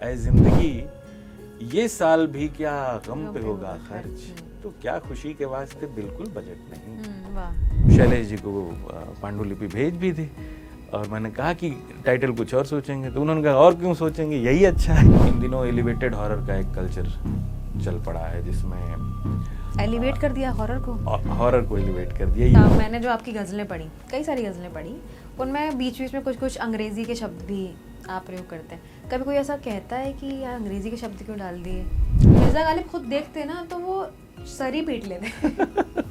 ऐ जिंदगी ये साल भी क्या गम पे होगा खर्च, तो क्या खुशी के वास्ते बिल्कुल बजट नहीं। वाह। शैलेश जी को पांडुलिपि भेज भी दी और मैंने कहा कि टाइटल कुछ और सोचेंगे, तो उन्होंने कहा और क्यों सोचेंगे, यही अच्छा है। इन दिनों एलिवेटेड हॉरर का एक कल्चर चल पड़ा है जिसमें एलिवेट कर दिया हॉरर को। हॉरर को एलिवेट कर दिया। मैंने जो आपकी गज़लें पढ़ी, कई सारी गज़लें पढ़ी, उनमें बीच बीच में कुछ कुछ अंग्रेजी के शब्द भी आप प्रयोग करते हैं। कभी कोई ऐसा कहता है कि यार अंग्रेजी के शब्द क्यों डाल दिए? मिर्जा गालिब खुद देखते ना तो वो सर ही पीट लेते।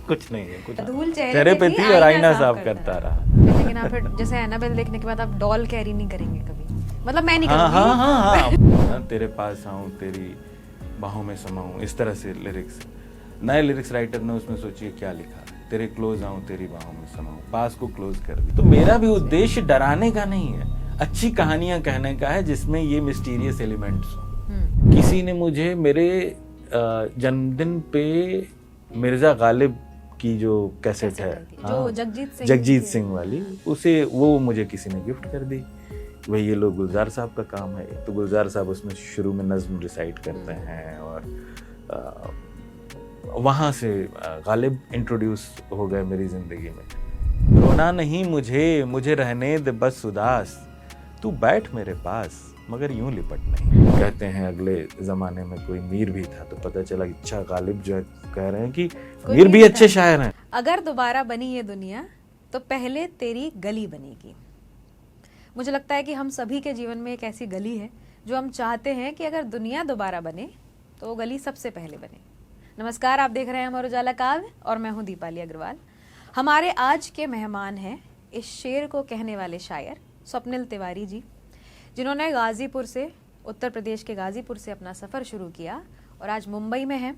कुछ नहीं है, कुछ धूल चेहरे पे थी और आईना साफ करता रहा। लेकिन आप फिर जैसे एनाबेल देखने के बाद आप डॉल कैरी नहीं करेंगे कभी? मतलब मैं नहीं हाँ करूँगी। हाँ हाँ तेरे पास आऊं तेरी बाहों में समाऊं, इस तरह से लिरिक्स। नए लिरिक्स राइटर ने उसमें सोचिए क्या लिखा, तेरे क्लोज आऊं तेरी बाहों में समाऊं, पास को क्लोज कर दी। तो मेरा भी उद्देश्य डराने का नहीं है, अच्छी कहानियां कहने का है जिसमें ये मिस्टीरियस एलिमेंट्स हो। किसी ने मुझे मेरे जन्मदिन पे मिर्जा गालिब की जो कैसेट है, जो जगजीत सिंह वाली, उसे वो मुझे किसी ने गिफ्ट कर दी। वही ये लोग गुलजार साहब का काम है, तो गुलजार साहब उसमें शुरू में नज्म रिसाइट करते हैं और वहाँ से गालिब इंट्रोड्यूस हो गए मेरी जिंदगी में। रोना नहीं मुझे रहने दे बस उदास, तू बैठ मेरे पास मगर यूं लिपट नहीं। कहते हैं अगले जमाने में कोई मीर भी था, तो पता चला अच्छा गालिब जो है कह रहे हैं कि मीर भी अच्छे शायर हैं। अगर दोबारा बनी ये दुनिया तो पहले तेरी गली बनेगी। मुझे लगता है कि हम सभी के जीवन में एक ऐसी गली है जो हम चाहते हैं कि अगर दुनिया दोबारा बने तो वो गली सबसे पहले बने। नमस्कार, आप देख रहे हैं अमर उजाला काव्य और मैं हूं दीपाली अग्रवाल। हमारे आज के मेहमान हैं इस शेर को कहने वाले शायर स्वप्निल तिवारी जी, जिन्होंने गाजीपुर से, उत्तर प्रदेश के गाजीपुर से अपना सफ़र शुरू किया और आज मुंबई में हैं।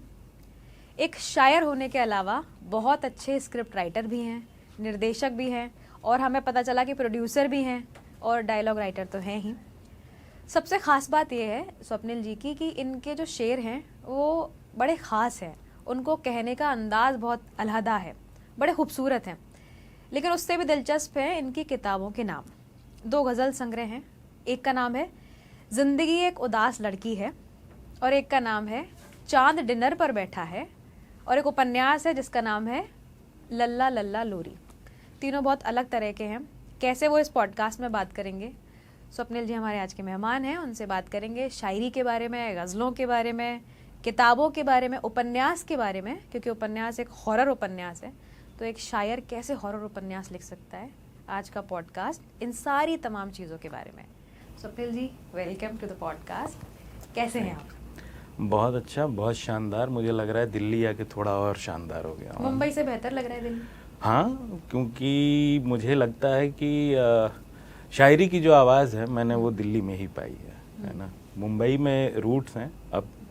एक शायर होने के अलावा बहुत अच्छे स्क्रिप्ट राइटर भी हैं, निर्देशक भी हैं और हमें पता चला कि प्रोड्यूसर भी हैं और डायलॉग राइटर तो हैं ही। सबसे ख़ास बात यह है स्वप्निल जी की कि इनके जो शेर हैं वो बड़े ख़ास हैं, उनको कहने का अंदाज़ बहुत अलहदा है, बड़े खूबसूरत हैं। लेकिन उससे भी दिलचस्प है इनकी किताबों के नाम। 2 गज़ल संग्रह हैं, एक का नाम है ज़िंदगी एक उदास लड़की है और एक का नाम है चांद डिनर पर बैठा है, और एक उपन्यास है जिसका नाम है लल्ला लल्ला लोरी। तीनों बहुत अलग तरह के हैं। कैसे वो इस पॉडकास्ट में बात करेंगे। स्वप्निल जी हमारे आज के मेहमान हैं, उनसे बात करेंगे शायरी के बारे में, गज़लों के बारे में, किताबों के बारे में, उपन्यास के बारे में, क्योंकि उपन्यास एक हॉरर उपन्यास है, तो एक शायर कैसे हॉरर उपन्यास लिख सकता है। आज का पॉडकास्ट इन सारी तमाम चीज़ों के बारे में। स्वप्निल जी, वेलकम टू द पॉडकास्ट। कैसे हैं आप? बहुत अच्छा, बहुत शानदार। मुझे लग रहा है दिल्ली आके थोड़ा और शानदार हो गया। मुंबई से बेहतर लग रहा है दिल्ली? हाँ, क्योंकि मुझे लगता है कि शायरी की जो आवाज़ है मैंने वो दिल्ली में ही पाई है ना। मुंबई में रूट्स हैं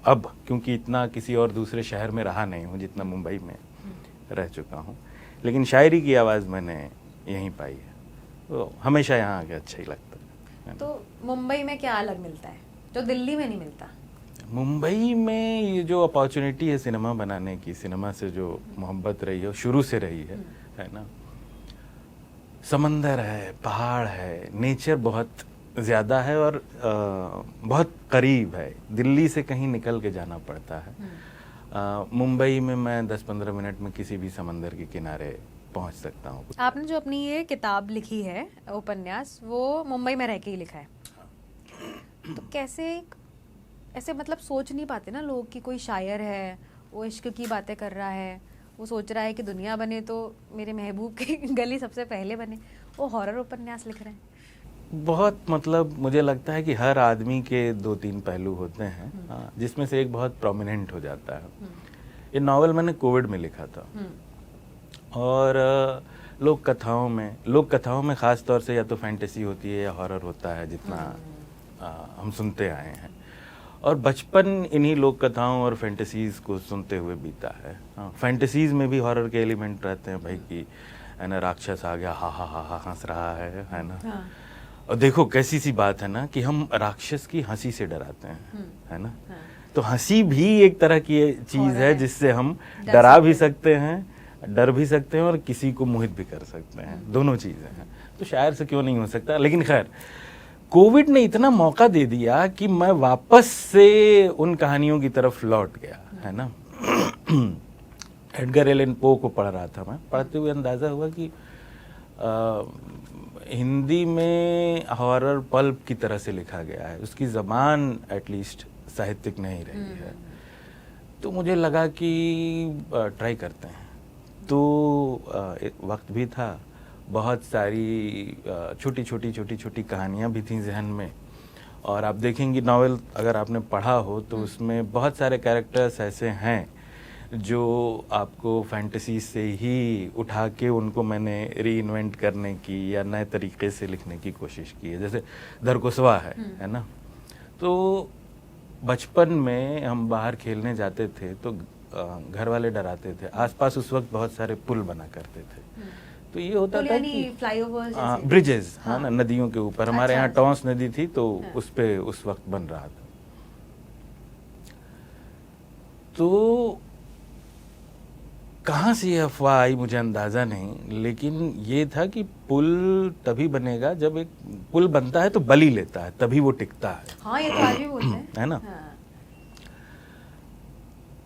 अब क्योंकि इतना किसी और दूसरे शहर में रहा नहीं हूँ जितना मुंबई में रह चुका हूँ, लेकिन शायरी की आवाज़ मैंने यहीं पाई है, तो हमेशा यहाँ आके अच्छा ही लगता है। तो मुंबई में क्या अलग मिलता है जो दिल्ली में नहीं मिलता? मुंबई में ये जो अपॉर्चुनिटी है सिनेमा बनाने की, सिनेमा से जो मोहब्बत रही है, शुरू से रही है ना। समंदर है, पहाड़ है, नेचर बहुत ज़्यादा है और बहुत करीब है। दिल्ली से कहीं निकल के जाना पड़ता है। मुंबई में मैं 10-15 मिनट में किसी भी समंदर के किनारे पहुंच सकता हूँ। आपने जो अपनी ये किताब लिखी है, उपन्यास, वो मुंबई में रह के ही लिखा है। तो कैसे ऐसे मतलब सोच नहीं पाते ना लोग कि कोई शायर है, वो इश्क की बातें कर रहा है, वो सोच रहा है कि दुनिया बने तो मेरे महबूब की गली सबसे पहले बने, वो हॉरर उपन्यास लिख रहे हैं। बहुत मतलब मुझे लगता है कि हर आदमी के 2-3 पहलू होते हैं, जिसमें से एक बहुत प्रोमिनेंट हो जाता है। ये नॉवेल मैंने कोविड में लिखा था और लोक कथाओं में ख़ास तौर से या तो फैंटेसी होती है या हॉरर होता है, जितना हम सुनते आए हैं, और बचपन इन्हीं लोक कथाओं और फैंटेसीज़ को सुनते हुए बीता है। फैंटेसीज़ में भी हॉरर के एलिमेंट रहते हैं भाई, कि है ना, राक्षस आ गया, हा हा हा हा हंस रहा है ना। और देखो कैसी सी बात है ना कि हम राक्षस की हंसी से डराते हैं, है ना। तो हंसी भी एक तरह की चीज़ है जिससे हम डरा भी सकते हैं, डर भी सकते हैं और किसी को मोहित भी कर सकते हैं। दोनों चीज़ें हैं, तो शायर से क्यों नहीं हो सकता। लेकिन खैर कोविड ने इतना मौका दे दिया कि मैं वापस से उन कहानियों की तरफ लौट गया, है ना। एडगर एलन पो को पढ़ रहा था मैं, पढ़ते हुए अंदाज़ा हुआ कि हिंदी में हॉरर पल्प की तरह से लिखा गया है, उसकी ज़बान एटलीस्ट साहित्यिक नहीं रही है। तो मुझे लगा कि ट्राई करते हैं। तो एक वक्त भी था, बहुत सारी छोटी छोटी कहानियाँ भी थीं जहन में। और आप देखेंगी नॉवेल अगर आपने पढ़ा हो तो उसमें बहुत सारे कैरेक्टर्स ऐसे हैं जो आपको फैंटेसी से ही उठा के उनको मैंने री-इन्वेंट करने की या नए तरीके से लिखने की कोशिश की है। जैसे धरकुसवा है ना। तो बचपन में हम बाहर खेलने जाते थे तो घर वाले डराते थे, आसपास उस वक्त बहुत सारे पुल बना करते थे। तो ये होता था कि फ्लाईओवर जैसे ब्रिजेस, हाँ ना, नदियों के ऊपर। हमारे यहाँ टॉन्स नदी थी तो उस पे उस वक्त बन रहा था। तो कहाँ से ये अफवाह आई मुझे अंदाज़ा नहीं, लेकिन ये था कि पुल तभी बनेगा जब एक पुल बनता है तो बलि लेता है, तभी वो टिकता है। हाँ, ये तो आज भी बोलते हैं, है ना। हाँ।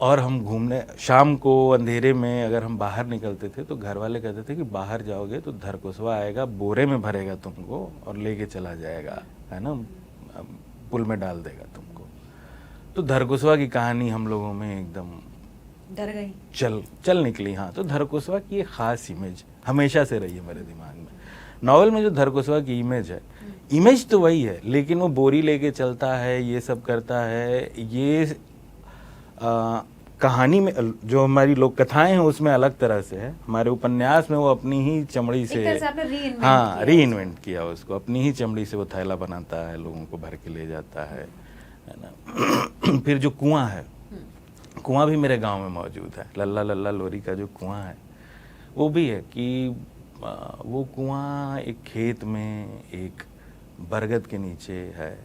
और हम घूमने शाम को अंधेरे में अगर हम बाहर निकलते थे तो घर वाले कहते थे कि बाहर जाओगे तो धरकुसवा आएगा, बोरे में भरेगा तुमको और लेके चला जाएगा, है ना, पुल में डाल देगा तुमको। तो धरकुसवा की कहानी हम लोगों में एकदम डर गई, चल निकली। हाँ, तो धरकुसवा की एक खास इमेज हमेशा से रही है मेरे दिमाग में। नॉवेल में जो धरकुसवा की इमेज है, इमेज तो वही है, लेकिन वो बोरी लेके चलता है, ये सब करता है। ये कहानी में जो हमारी लोक कथाएं हैं उसमें अलग तरह से है, हमारे उपन्यास में वो अपनी ही चमड़ी से, हाँ, री-इन्वेंट किया उसको। अपनी ही चमड़ी से वो थैला बनाता है, लोगों को भर के ले जाता है ना। फिर जो कुआं है, कुआं भी मेरे गांव में मौजूद है। लल्ला लल्ला लोरी का जो कुआं है वो भी है कि वो कुआं एक खेत में एक बरगद के नीचे है,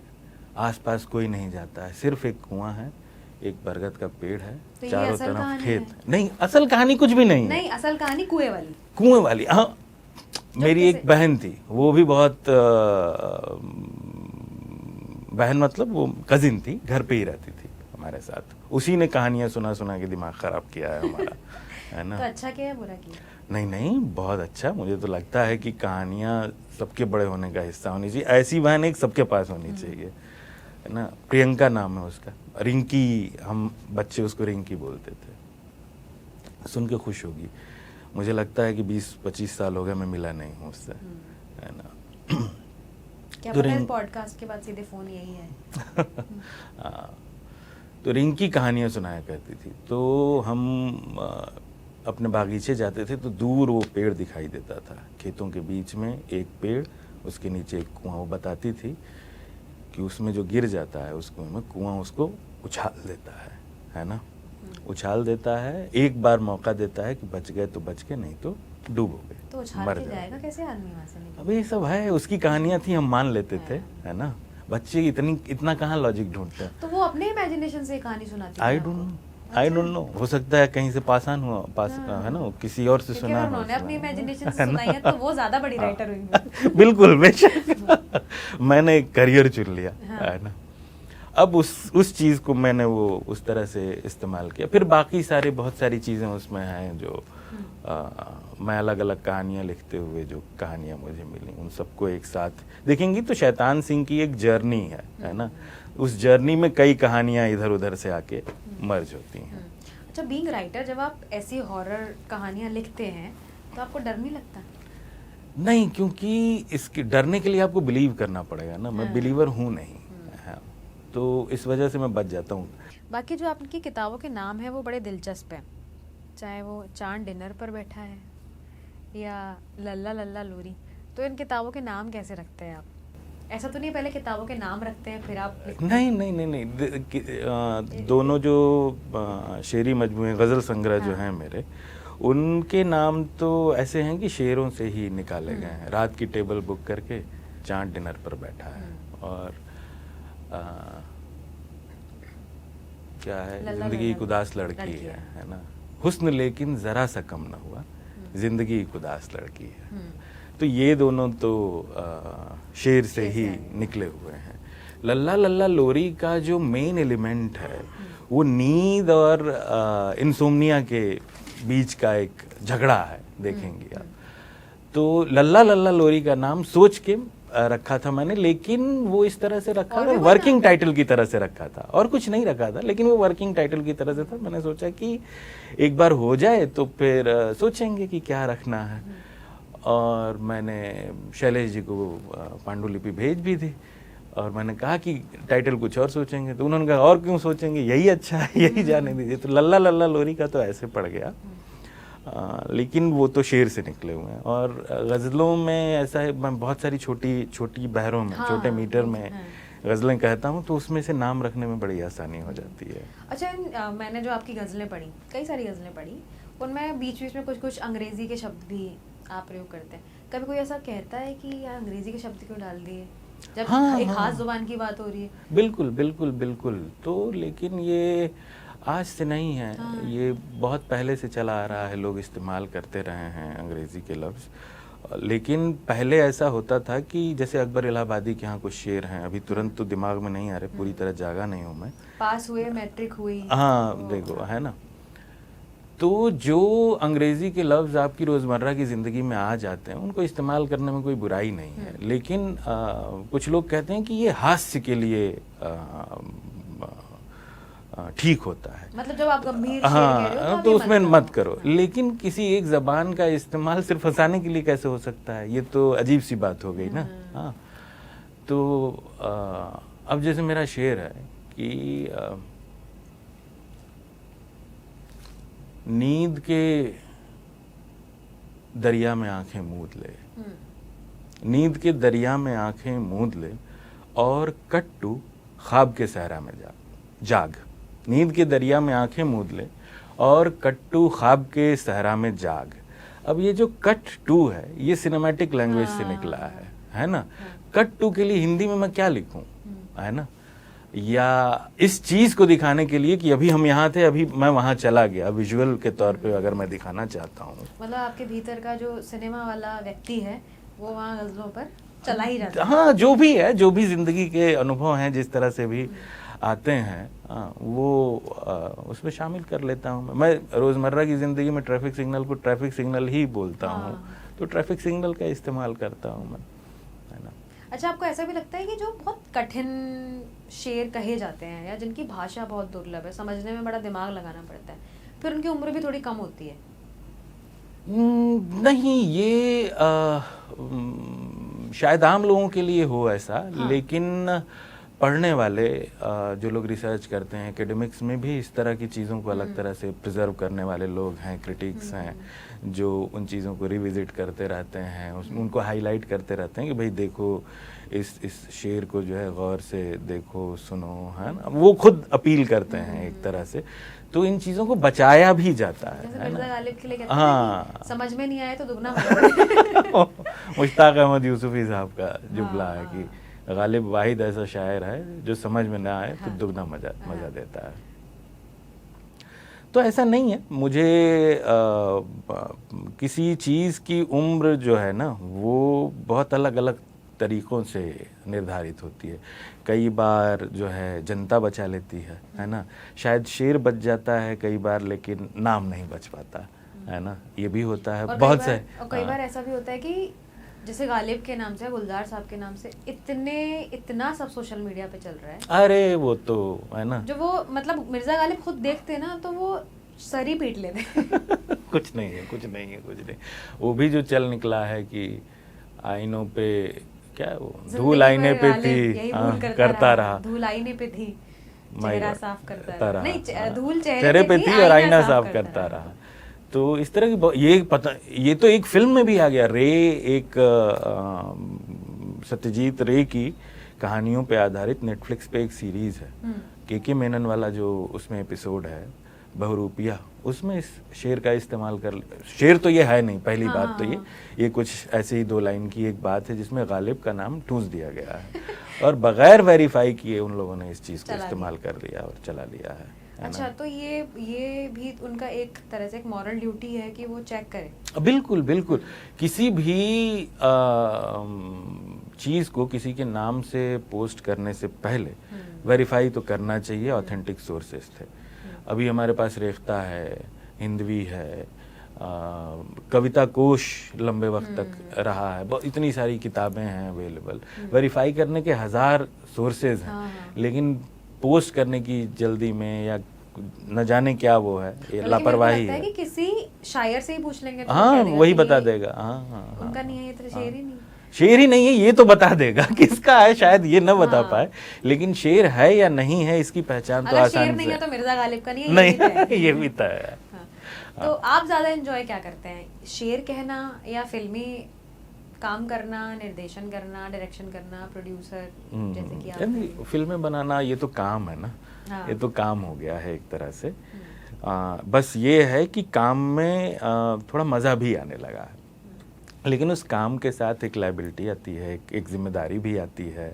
आसपास कोई नहीं जाता है, सिर्फ एक कुआं है, एक बरगद का पेड़ है, तो चारों तरफ खेत है। नहीं, असल कहानी कुछ भी नहीं है। नहीं, असल कहानी कुएं वाली। हाँ, मेरी एक बहन थी, वो भी बहुत बहन मतलब वो कजिन थी, घर पे ही रहती थी हमारे साथ। उसी ने कहानियां सुना सुना के दिमाग खराब किया है हमारा, है ना। तो अच्छा किया बुरा किया? नहीं, बहुत अच्छा। मुझे तो लगता है कि कहानियां सबके बड़े होने का हिस्सा होनी चाहिए। ऐसी बहन एक सबके पास होनी चाहिए, है ना। प्रियंका नाम है उसका, रिंकी, हम बच्चे उसको रिंकी बोलते थे। सुन के खुश होगी। मुझे लगता है कि 20-25 साल हो गए मैं मिला नहीं हूँ उससे, है ना। क्या पता इस पॉडकास्ट के बाद सीधे फोन यही है। तो रिंकी कहानियां सुनाया करती थी। तो हम अपने बागीचे जाते थे तो दूर वो पेड़ दिखाई देता था, खेतों के बीच में एक पेड़, उसके नीचे एक कुआं। वो बताती थी कि उसमें जो गिर जाता है उस कुएं में, कुआं उसको उछाल देता है ना, उछाल देता है। एक बार मौका देता है कि बच गए तो बच गए, नहीं तो डूबोगे, तो उछाल के जाएगा कैसे आदमी वहां से निकल? अब ये सब है, उसकी कहानियां थी, हम मान लेते थे, है ना। बच्चे इतना कहाँ लॉजिक ढूंढते हैं। तो वो अपने इमेजिनेशन से कहानी सुनाती है। आई डोंट नो, हो सकता है कहीं से पास है ना, किसी और से सुना हो। उन्होंने अपनी इमेजिनेशन से सुनाई है तो वो ज्यादा बड़ी राइटर हुई। बिल्कुल, बेशक। मैंने एक करियर चुन लिया, है ना। अब उस चीज को मैंने वो उस तरह से इस्तेमाल किया। फिर बाकी सारे बहुत सारी चीजें उसमें हैं जो मैं अलग अलग कहानियां लिखते हुए जो कहानियां मुझे मिली उन सबको एक साथ देखेंगी तो शैतान सिंह की एक जर्नी है ना। उस जर्नी में कई कहानियां इधर उधर से आके मर्ज होती हैं। अच्छा, बीइंग राइटर, जब आप ऐसी हॉरर कहानियां लिखते हैं तो आपको डर नहीं लगता? नहीं, क्योंकि इसके डरने के लिए आपको बिलीव करना पड़ेगा ना। मैं बिलीवर हूँ नहीं, तो इस वजह से मैं बच जाता हूँ। बाकी जो आपकी किताबों के नाम है वो बड़े दिलचस्प हैं, चाहे वो चांद डिनर पर बैठा है या लल्ला लल्ला लोरी। तो इन किताबों के नाम कैसे रखते हैं आप? ऐसा तो नहीं पहले किताबों के नाम रखते हैं फिर आप लिखते हैं? नहीं। दोनों जो शेरी मजमूए गज़ल संग्रह जो हैं मेरे, उनके नाम तो ऐसे हैं कि शेरों से ही निकाले गए हैं। रात की टेबल बुक करके चांद डिनर पर बैठा है, और क्या है, जिंदगी एक उदास लड़की है ना। हुस्न लेकिन जरा सा कम न हुआ, जिंदगी एक उदास लड़की है। तो ये दोनों तो शेर से ही निकले हुए हैं। लल्ला लल्ला लोरी का जो मेन एलिमेंट है वो नींद और इंसोम्निया के बीच का एक झगड़ा है, देखेंगे आप। तो लल्ला लल्ला लोरी का नाम सोच के रखा था मैंने, लेकिन वो इस तरह से रखा था, वर्किंग टाइटल की तरह से रखा था, और कुछ नहीं रखा था, लेकिन वो वर्किंग टाइटल की तरह से था। मैंने सोचा कि एक बार हो जाए तो फिर सोचेंगे कि क्या रखना है। और मैंने शैलेश जी को पांडुलिपि भेज भी दी और मैंने कहा कि टाइटल कुछ और सोचेंगे, तो उन्होंने कहा और क्यों सोचेंगे, यही अच्छा है, यही जाने दीजिए। तो लल्ला लल्ला लोरी का तो ऐसे पड़ गया। लेकिन वो तो शेर से निकले हुए हैं। और गज़लों में ऐसा है, मैं बहुत सारी छोटी छोटी बहरों में, छोटे मीटर में गज़लें कहता हूँ, तो उसमें से नाम रखने में बड़ी आसानी हो जाती है। अच्छा, मैंने जो आपकी गज़लें पढ़ी, कई सारी गज़लें पढ़ी, उनमें बीच बीच में कुछ कुछ अंग्रेज़ी के शब्द भी आप प्रयोग करते हैं। कभी कोई ऐसा कहता है कि यार अंग्रेज़ी के शब्द क्यों डाल दिए, जब एक खास जुबान की बात हो रही है? बिल्कुल बिल्कुल बिल्कुल। तो लेकिन ये आज से नहीं है, ये बहुत पहले से चला आ रहा है, लोग इस्तेमाल करते रहे हैं अंग्रेज़ी के लफ्ज़। लेकिन पहले ऐसा होता था कि जैसे अकबर इलाहाबादी के यहाँ कुछ शेर हैं, अभी तुरंत तो दिमाग में नहीं आ रहे, पूरी तरह जागा नहीं हूँ मैं। पास हुए, मैट्रिक हुई, हाँ देखो, है ना। तो जो अंग्रेज़ी के लफ्ज़ आपकी रोज़मर्रा की ज़िंदगी में आ जाते हैं, उनको इस्तेमाल करने में कोई बुराई नहीं है। लेकिन कुछ लोग कहते हैं कि ये हास्य के लिए ठीक होता है, मतलब जब आप गंभीर शेर कह रहे हो तो उसमें मत करो। लेकिन किसी एक ज़बान का इस्तेमाल सिर्फ हंसाने के लिए कैसे हो सकता है, ये तो अजीब सी बात हो गई ना। हाँ, तो अब जैसे मेरा शेर है कि नींद के दरिया में आंखें मूंद ले, नींद के दरिया में आंखें मूंद ले और कट्टू ख्वाब के सहरा में जाग। नींद के दरिया में आंखें मूंद ले और कट्टू ख्वाब के सहरा में जाग। अब ये जो कट टू है, ये सिनेमैटिक लैंग्वेज से निकला है ना। कट टू के लिए हिंदी में मैं क्या लिखूं, है ना, या इस चीज को दिखाने के लिए कि अभी हम यहाँ थे, अभी मैं वहां चला गया, विजुअल के तौर पे अगर मैं दिखाना चाहता हूँ। मतलब आपके भीतर का जो सिनेमा वाला व्यक्ति है वो वहाँ गजलों पर चला ही जाता है। हाँ, जो भी है, जो भी जिंदगी के अनुभव हैं, जिस तरह से भी आते हैं, वो उसमें शामिल कर लेता हूँ। मैं रोजमर्रा की जिंदगी में ट्रैफिक सिग्नल को ट्रैफिक सिग्नल ही बोलता हूँ, तो ट्रैफिक सिग्नल का इस्तेमाल करता हूँ मैं, है ना। अच्छा, आपको ऐसा भी लगता है कि जो बहुत कठिन शेर कहे जाते हैं या जिनकी भाषा बहुत दुर्लभ है, समझने में बड़ा दिमाग लगाना पड़ता है, फिर उनकी उम्र भी थोड़ी कम होती है? नहीं, ये शायद आम लोगों के लिए हो ऐसा। लेकिन पढ़ने वाले जो लोग रिसर्च करते हैं, एकेडमिक्स में भी इस तरह की चीज़ों को अलग तरह से प्रिजर्व करने वाले लोग हैं, क्रिटिक्स हैं, जो उन चीज़ों को रिविजिट करते रहते हैं, उनको हाईलाइट करते रहते हैं कि भाई देखो, इस शेर को जो है गौर से देखो, सुनो, है ना। वो खुद अपील करते हैं एक तरह से, तो इन चीज़ों को बचाया भी जाता है मिर्ज़ा गालिब के लिए कहते हैं कि समझ में नहीं आए तो दुगना मुश्ताक अहमद यूसुफी साहब का जुमला है कि गालिब वाहिद ऐसा शायर है जो समझ में ना आए तो दुगना मजा देता है। तो ऐसा नहीं है, मुझे किसी चीज़ की उम्र जो है ना, वो बहुत अलग अलग तरीक़ों से निर्धारित होती है। कई बार जो है जनता बचा लेती है ना। शायद शेर बच जाता है कई बार, लेकिन नाम नहीं बच पाता, है ना। ये भी होता है बहुत से। और कई बार ऐसा भी होता है कि जैसे गालिब के नाम से, गुलजार साहब के नाम से इतना सब सोशल मीडिया पे चल रहा है। अरे वो तो है ना, जो वो मतलब मिर्ज़ा गालिब खुद देखते ना तो वो सर ही पीट लेते कुछ नहीं है, कुछ नहीं है, कुछ नहीं। वो भी जो चल निकला है कि आईनों पे क्या, वो धूल आईने पे थी, करता रहा, धूल आईने पे थी, चेहरा साफ करता रहा, नहीं धूल चेहरे पे थी और आईना साफ करता रहा। तो इस तरह की ये तो एक फिल्म में भी आ गया। रे, एक सत्यजीत रे की कहानियों पे आधारित नेटफ्लिक्स पे एक सीरीज है, के मेनन वाला जो उसमें एपिसोड है, बहुरूपिया, उसमें इस शेर का इस्तेमाल कर, शेर तो ये है नहीं, पहली बात तो ये कुछ ऐसे ही 2 लाइन की एक बात है जिसमें गालिब का नाम ठूंस दिया गया है। और बगैर वेरीफाई किए उन लोगों ने इस चीज़ को चला इस्तेमाल कर लिया और चला लिया है ना? अच्छा, तो ये भी उनका एक तरह से एक मॉरल ड्यूटी है कि वो चेक करें। बिल्कुल बिल्कुल। किसी भी चीज़ को किसी के नाम से पोस्ट करने से पहले वेरीफाई तो करना चाहिए, ऑथेंटिक सोर्सेस थे। अभी हमारे पास रेख्ता है, हिंदवी है, कविता कोश लंबे वक्त तक रहा है, इतनी सारी किताबें हैं अवेलेबल, वेरीफाई करने के 1000 सोर्सेज हैं, लेकिन पोस्ट करने की जल्दी में या न जाने क्या वो है, ये लापरवाही है। कि किसी शायर से ही पूछ लेंगे तो हाँ, वही बता देगा। हाँ, उनका नहीं है, ये तो शेर ही नहीं, शेर ही नहीं है, ये तो बता देगा किसका है, शायद ये न बता पाए, लेकिन शेर है या नहीं है इसकी पहचान तो आसान शेर नहीं है तो मिर्जा गालिब का नहीं है, नहीं ये भी तय है। तो आप ज्यादा एंजॉय क्या करते हैं, शेर कहना या फिल्मी काम करना, निर्देशन करना, डायरेक्शन करना, प्रोड्यूसर, जैसे कि आप फिल्में बनाना ये तो काम है ना? ये तो काम हो गया है एक तरह से। बस ये है कि काम में थोड़ा मज़ा भी आने लगा है, लेकिन उस काम के साथ एक लायबिलिटी आती है, एक जिम्मेदारी भी आती है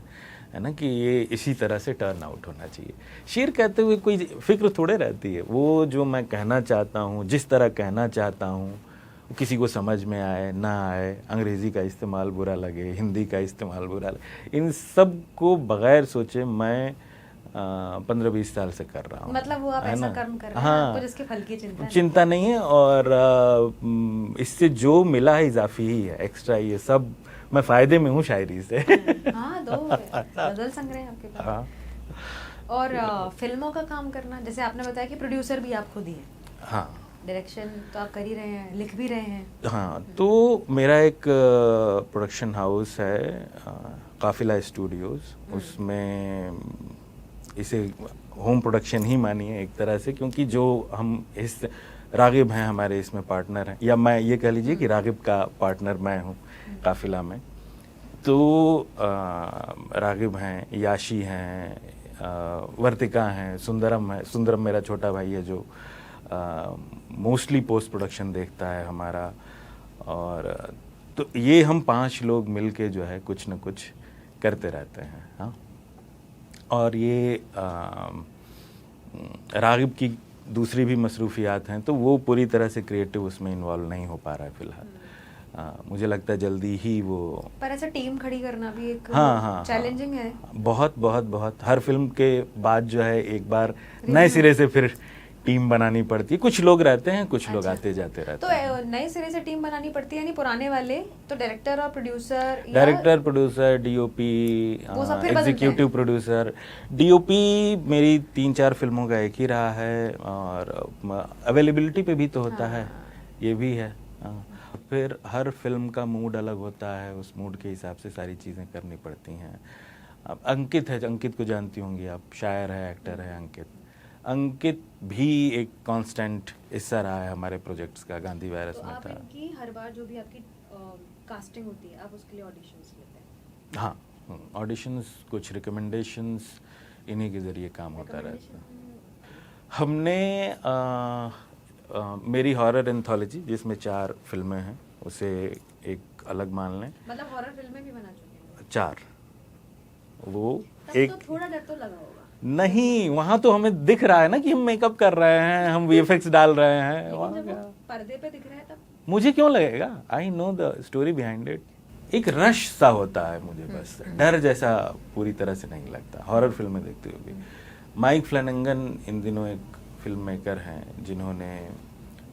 ना, कि ये इसी तरह से टर्न आउट होना चाहिए। शेर कहते हुए कोई फिक्र थोड़े रहती है, वो जो मैं कहना चाहता हूँ, जिस तरह कहना चाहता हूँ, किसी को समझ में आए ना आए, अंग्रेज़ी का इस्तेमाल बुरा लगे, हिंदी का इस्तेमाल बुरा लगे, इन सब को बग़ैर सोचे मैं 15-20 साल से कर रहा हूँ। मतलब वो आप ऐसा कर्म कर रहे हैं, हाँ, आपको जिसके फल की चिंता नहीं है, और इससे जो मिला है इजाफी ही है, एक्स्ट्रा। ये सब मैं फायदे में हूँ शायरी से। हाँ, दो गजल संग्रह आपके पास। हाँ। और फिल्मों का काम करना, जैसे आपने बताया कि प्रोड्यूसर भी आप खुद ही हैं। हाँ, डायरेक्शन तो आप कर ही रहे हैं, लिख भी रहे हैं। हाँ, तो मेरा एक प्रोडक्शन हाउस है, काफिला स्टूडियोज, उसमें इसे होम प्रोडक्शन ही मानिए एक तरह से, क्योंकि जो हम इस रागिब हैं हमारे इसमें पार्टनर हैं, या मैं ये कह लीजिए कि रागिब का पार्टनर मैं हूँ काफिला में। तो रागिब हैं, याशी हैं, वर्तिका हैं, सुंदरम है। सुंदरम मेरा छोटा भाई है जो मोस्टली पोस्ट प्रोडक्शन देखता है हमारा। और तो ये हम 5 लोग मिलके जो है कुछ न कुछ करते रहते हैं। हाँ, और ये रागिब की दूसरी भी मसरूफियात हैं, तो वो पूरी तरह से क्रिएटिव उसमें इन्वॉल्व नहीं हो पा रहा है फिलहाल। मुझे लगता है जल्दी ही वो, पर ऐसा टीम खड़ी करना भी एक चैलेंजिंग है, बहुत बहुत बहुत। हर फिल्म के बाद जो है एक बार नए सिरे से फिर टीम बनानी पड़ती है। कुछ लोग रहते हैं, कुछ लोग आते जाते रहते हैं। तो नए सिरे से टीम बनानी पड़ती है, यानी पुराने वाले तो डायरेक्टर और producer, producer, DOP, executive producer. DOP मेरी 3-4 फिल्मों का एक ही रहा है, और अवेलेबिलिटी पे भी तो होता है, ये भी है। फिर हर फिल्म का मूड अलग होता है, उस मूड के हिसाब से सारी चीज़ें करनी पड़ती हैं। अब अंकित है, अंकित को जानती होंगी आप, शायर है, एक्टर है अंकित भी एक कांस्टेंट हिस्सा रहा है हमारे प्रोजेक्ट्स का। गांधी वायरस में था। इनकी हर बार जो भी आपकी कास्टिंग होती है, आप उसके लिए ऑडिशंस लेते हैं? हाँ, ऑडिशंस, कुछ रिकमेंडेशंस, इन्हीं के ज़रिए काम होता रहता है। हमने मेरी हॉरर एंथोलॉजी जिसमें 4 फिल्में हैं, उसे एक अलग मान लें। मतलब हॉरर फिल्में भी बना चुके हैं? 4। वो तब एक तो थोड़ा डर तो लगा होगा। नहीं, वहाँ तो हमें दिख रहा है ना कि हम मेकअप कर रहे हैं, हम वीएफएक्स डाल रहे हैं। वहाँ जब पर्दे पे दिख रहा है तब मुझे क्यों लगेगा? I know the story behind it. एक रश सा होता है मुझे, बस डर जैसा पूरी तरह से नहीं लगता हॉरर फिल्में देखते हुए भी। माइक फ्लैनेगन इन दिनों एक फिल्म मेकर हैं जिन्होंने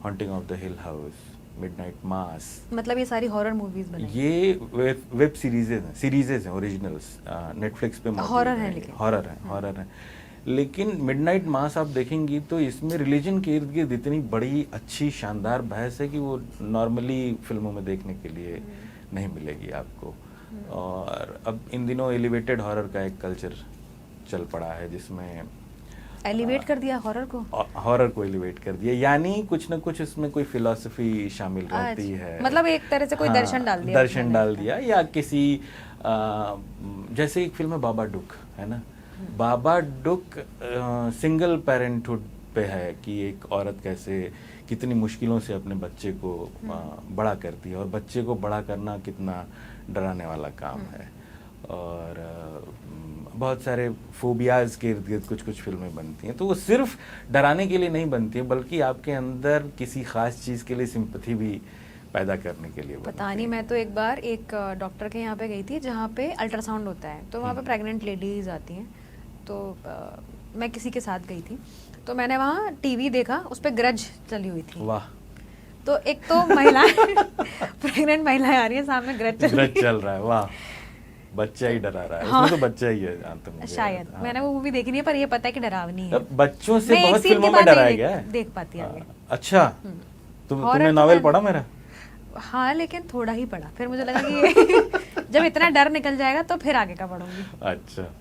Haunting of the Hill House, Midnight Mass, मतलब ये सारी हॉरर मूवीज बनाई। ये वेब सीरीजेज हैं ओरिजिनल्स, नेटफ्लिक्स पे हॉरर है, लेकिन हॉरर है। लेकिन मिडनाइट मास आप देखेंगी तो इसमें रिलीजन के इर्द गिर्द इतनी बड़ी अच्छी शानदार बहस है कि वो नॉर्मली फिल्मों में देखने के लिए नहीं मिलेगी आपको। और अब इन दिनों एलिवेटेड हॉरर का एक कल्चर चल पड़ा है, जिसमें एलिवेट कर दिया हॉरर को, हॉरर को एलिवेट कर दिया, यानी कुछ ना कुछ उसमें कोई फिलॉसफी शामिल रहती है। मतलब एक तरह से कोई दर्शन डाल दिया, या किसी जैसे एक फिल्म है बाबा डुक, है ना। बाबा डुक सिंगल पेरेंटहुड पे है कि एक औरत कैसे कितनी मुश्किलों से अपने बच्चे को बड़ा करती है, और बच्चे को बड़ा करना कितना डराने वाला काम है। और बहुत सारे फोबियाज के इर्द गिर्द कुछ कुछ फिल्में बनती हैं, तो वो सिर्फ डराने के लिए नहीं बनती है, बल्कि आपके अंदर किसी खास चीज़ के लिए सिंपैथी भी पैदा करने के लिए बनती पता नहीं, मैं तो एक बार एक डॉक्टर के यहाँ पे गई थी जहाँ पे अल्ट्रासाउंड होता है, तो वहाँ पे प्रेग्नेंट लेडीज आती हैं, तो मैं किसी के साथ गई थी, तो मैंने वहाँ टीवी देखा, उस पर ग्रज चली हुई थी। वाह। तो एक तो महिला प्रेग्नेंट महिलाएं आ रही है, सामने ग्रज चल रहा है, वाह, बच्चा ही डरा रहा है। हाँ। उसमें तो बच्चा ही है, जहाँ तक मुझे शायद याद है। मैंने वो मूवी देखी नहीं है, पर ये पता है कि डरावनी है। अब बच्चों से मैं एक बहुत scene के फिल्मों में बाद डराया नहीं गया है। देख पाती आगे। हाँ, अच्छा, Horror तुमने तो नॉवेल मैं- पढ़ा मेरा? हाँ, लेकिन थोड़ा ही पढ़ा, फिर मुझे लगा कि जब इतना डर निकल जाएगा तो फिर आगे का पढ़ूंगी। अच्छा,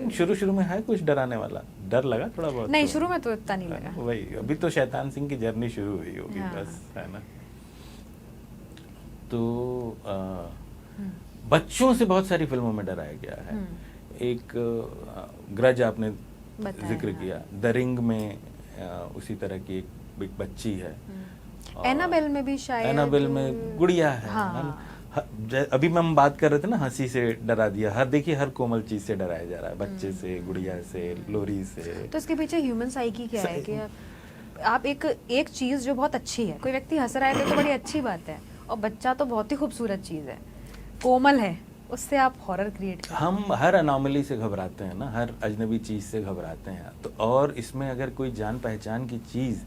शुरू शुरू में है कुछ डराने वाला? डर लगा थोड़ा बहुत? नहीं, तो? शुरू में तो इतना नहीं लगा। वही, अभी तो शैतान सिंह की जर्नी शुरू हुई होगी। हाँ। बस, है ना। तो बच्चों से बहुत सारी फिल्मों में डराया गया है। एक ग्रज आपने बताया, जिक्र हाँ। किया, द रिंग में उसी तरह की एक बच्ची है। और एनाबेल में भी शायद, एनाबेल में गुड़िया है। हाँ। है ना? अभी हम बात कर रहे थे ना, हंसी से डरा दिया, हर देखिए हर कोमल चीज से डराया जा रहा है, बच्चे से, गुड़िया से, लोरी से। तो इसके पीछे ह्यूमन साइकी क्या है कि आप एक चीज जो बहुत अच्छी है, कोई व्यक्ति हंस रहा है तो बड़ी अच्छी बात है, और बच्चा तो बहुत ही खूबसूरत चीज है, कोमल है, उससे आप हॉरर क्रिएट कर। हम हर अनोमली से घबराते हैं ना, हर अजनबी चीज से घबराते हैं, तो और इसमें अगर कोई जान पहचान की चीज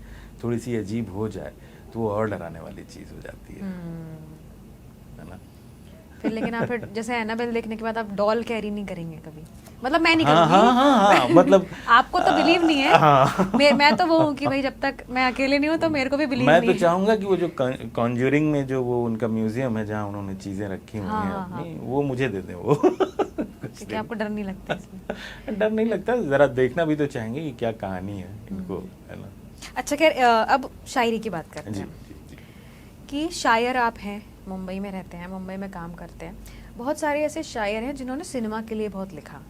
थोड़ी सी अजीब हो जाए तो वो और डराने वाली चीज हो जाती है ना। फिर लेकिन आप फिर जैसे एनाबेल देखने के बाद आप डॉल कैरी नहीं करेंगे कभी? मतलब मैं नहीं हाँ, करूंगी। हाँ, मतलब आपको तो बिलीव नहीं है। हाँ। मैं तो वो हूँ कि भाई जब तक मैं अकेले नहीं हूँ तो मेरे को भी बिलीव मैं नहीं तो है। चाहूंगा कि वो जो कॉन्ज्यूरिंग में जो वो उनका म्यूजियम है जहाँ उन्होंने चीजें रखी हुई हाँ, हैं हाँ, अपनी, वो मुझे दे दें वो। क्योंकि आपको डर नहीं लगता इसमें। डर नहीं लगता, जरा देखना भी तो चाहेंगे कि क्या कहानी है इनको, है ना। अच्छा, खैर अब शायरी की बात करते जी, हैं जी, जी। कि शायर आप हैं, मुंबई में रहते हैं, मुंबई में काम करते हैं, बहुत सारे ऐसे शायर हैं जिन्होंने सिनेमा के लिए बहुत लिखा,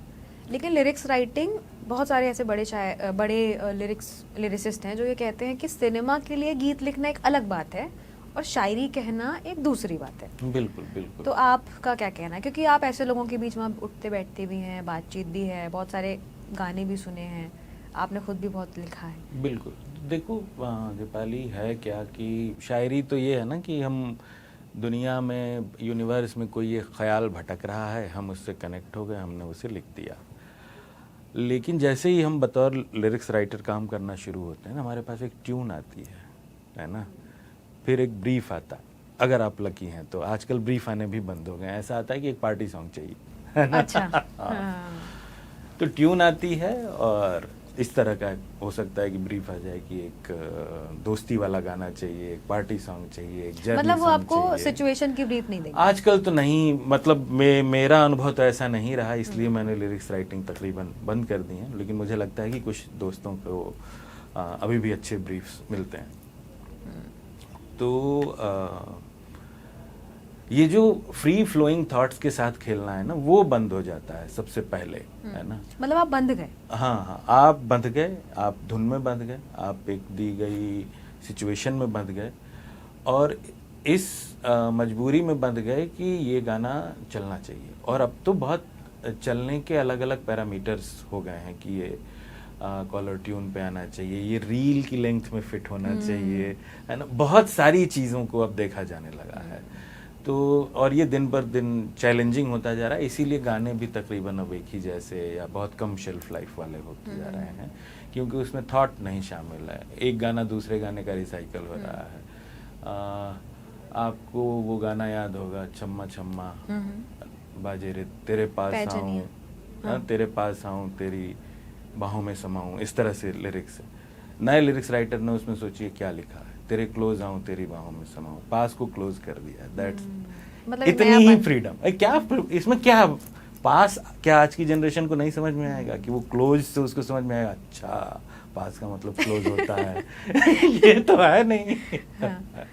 लेकिन लिरिक्स राइटिंग, बहुत सारे ऐसे बड़े लिरिसिस्ट हैं जो ये कहते हैं कि सिनेमा के लिए गीत लिखना एक अलग बात है और शायरी कहना एक दूसरी बात है। बिल्कुल बिल्कुल। तो आपका क्या कहना है, क्योंकि आप ऐसे लोगों के बीच में उठते बैठते भी हैं, बातचीत भी है, बहुत सारे गाने भी सुने हैं, आपने खुद भी बहुत लिखा है। बिल्कुल, देखो दीपाली, है क्या कि शायरी तो ये है ना कि हम दुनिया में, यूनिवर्स में कोई एक ख्याल भटक रहा है, हम उससे कनेक्ट हो गए, हमने उसे लिख दिया। लेकिन जैसे ही हम बतौर लिरिक्स राइटर काम करना शुरू होते हैं ना, हमारे पास एक ट्यून आती है ना, फिर एक ब्रीफ आता है, अगर आप लकी हैं तो। आजकल ब्रीफ आने भी बंद हो गए, ऐसा आता है कि एक पार्टी सॉन्ग चाहिए, है ना। अच्छा। हाँ। तो ट्यून आती है, और इस तरह का हो सकता है कि ब्रीफ आ जाए कि एक दोस्ती वाला गाना चाहिए, एक पार्टी सॉन्ग चाहिए, एक जर्नी मतलब वो सॉन्ग आपको चाहिए। सिचुएशन की ब्रीफ नहीं देंगे? आजकल तो नहीं, मतलब मेरा अनुभव तो ऐसा नहीं रहा, इसलिए मैंने लिरिक्स राइटिंग तकरीबन बंद कर दी है। लेकिन मुझे लगता है कि कुछ दोस्तों को अभी भी अच्छे ब्रीफ्स मिलते हैं। तो ये जो फ्री फ्लोइंग थॉट्स के साथ खेलना है ना, वो बंद हो जाता है सबसे पहले, है ना। मतलब आप बंध गए? हाँ, आप बंध गए, आप धुन में बंध गए, आप एक दी गई सिचुएशन में बंध गए, और इस मजबूरी में बंध गए कि ये गाना चलना चाहिए। और अब तो बहुत चलने के अलग अलग पैरामीटर्स हो गए हैं कि ये कॉलर ट्यून पे आना चाहिए, ये रील की लेंथ में फिट होना चाहिए, है ना। बहुत सारी चीज़ों को अब देखा जाने लगा है। तो और ये दिन पर दिन चैलेंजिंग होता जा रहा है, इसीलिए गाने भी तकरीबन अब एक ही जैसे या बहुत कम शेल्फ लाइफ वाले होते जा रहे हैं, क्योंकि उसमें थॉट नहीं शामिल है। एक गाना दूसरे गाने का रिसाइकल हो रहा है। आपको वो गाना याद होगा, छम्मा छम्मा बाजे रे तेरे पास आऊं, हाँ, तेरे पास आऊं, तेरी बाहों में समाऊं, इस तरह से लिरिक्स है। नए लिरिक्स राइटर ने उसमें सोचिए क्या लिखा है, तेरे क्लोज आऊं, तेरी बाहों में समाऊं, पास को क्लोज कर दिया। दैट्स मतलब इतनी ही फ्रीडम। क्या इसमें क्या पास, क्या आज की जनरेशन को नहीं समझ में आएगा कि वो क्लोज से उसको समझ में आएगा, अच्छा पास का मतलब क्लोज होता है। ये तो है नहीं। हाँ।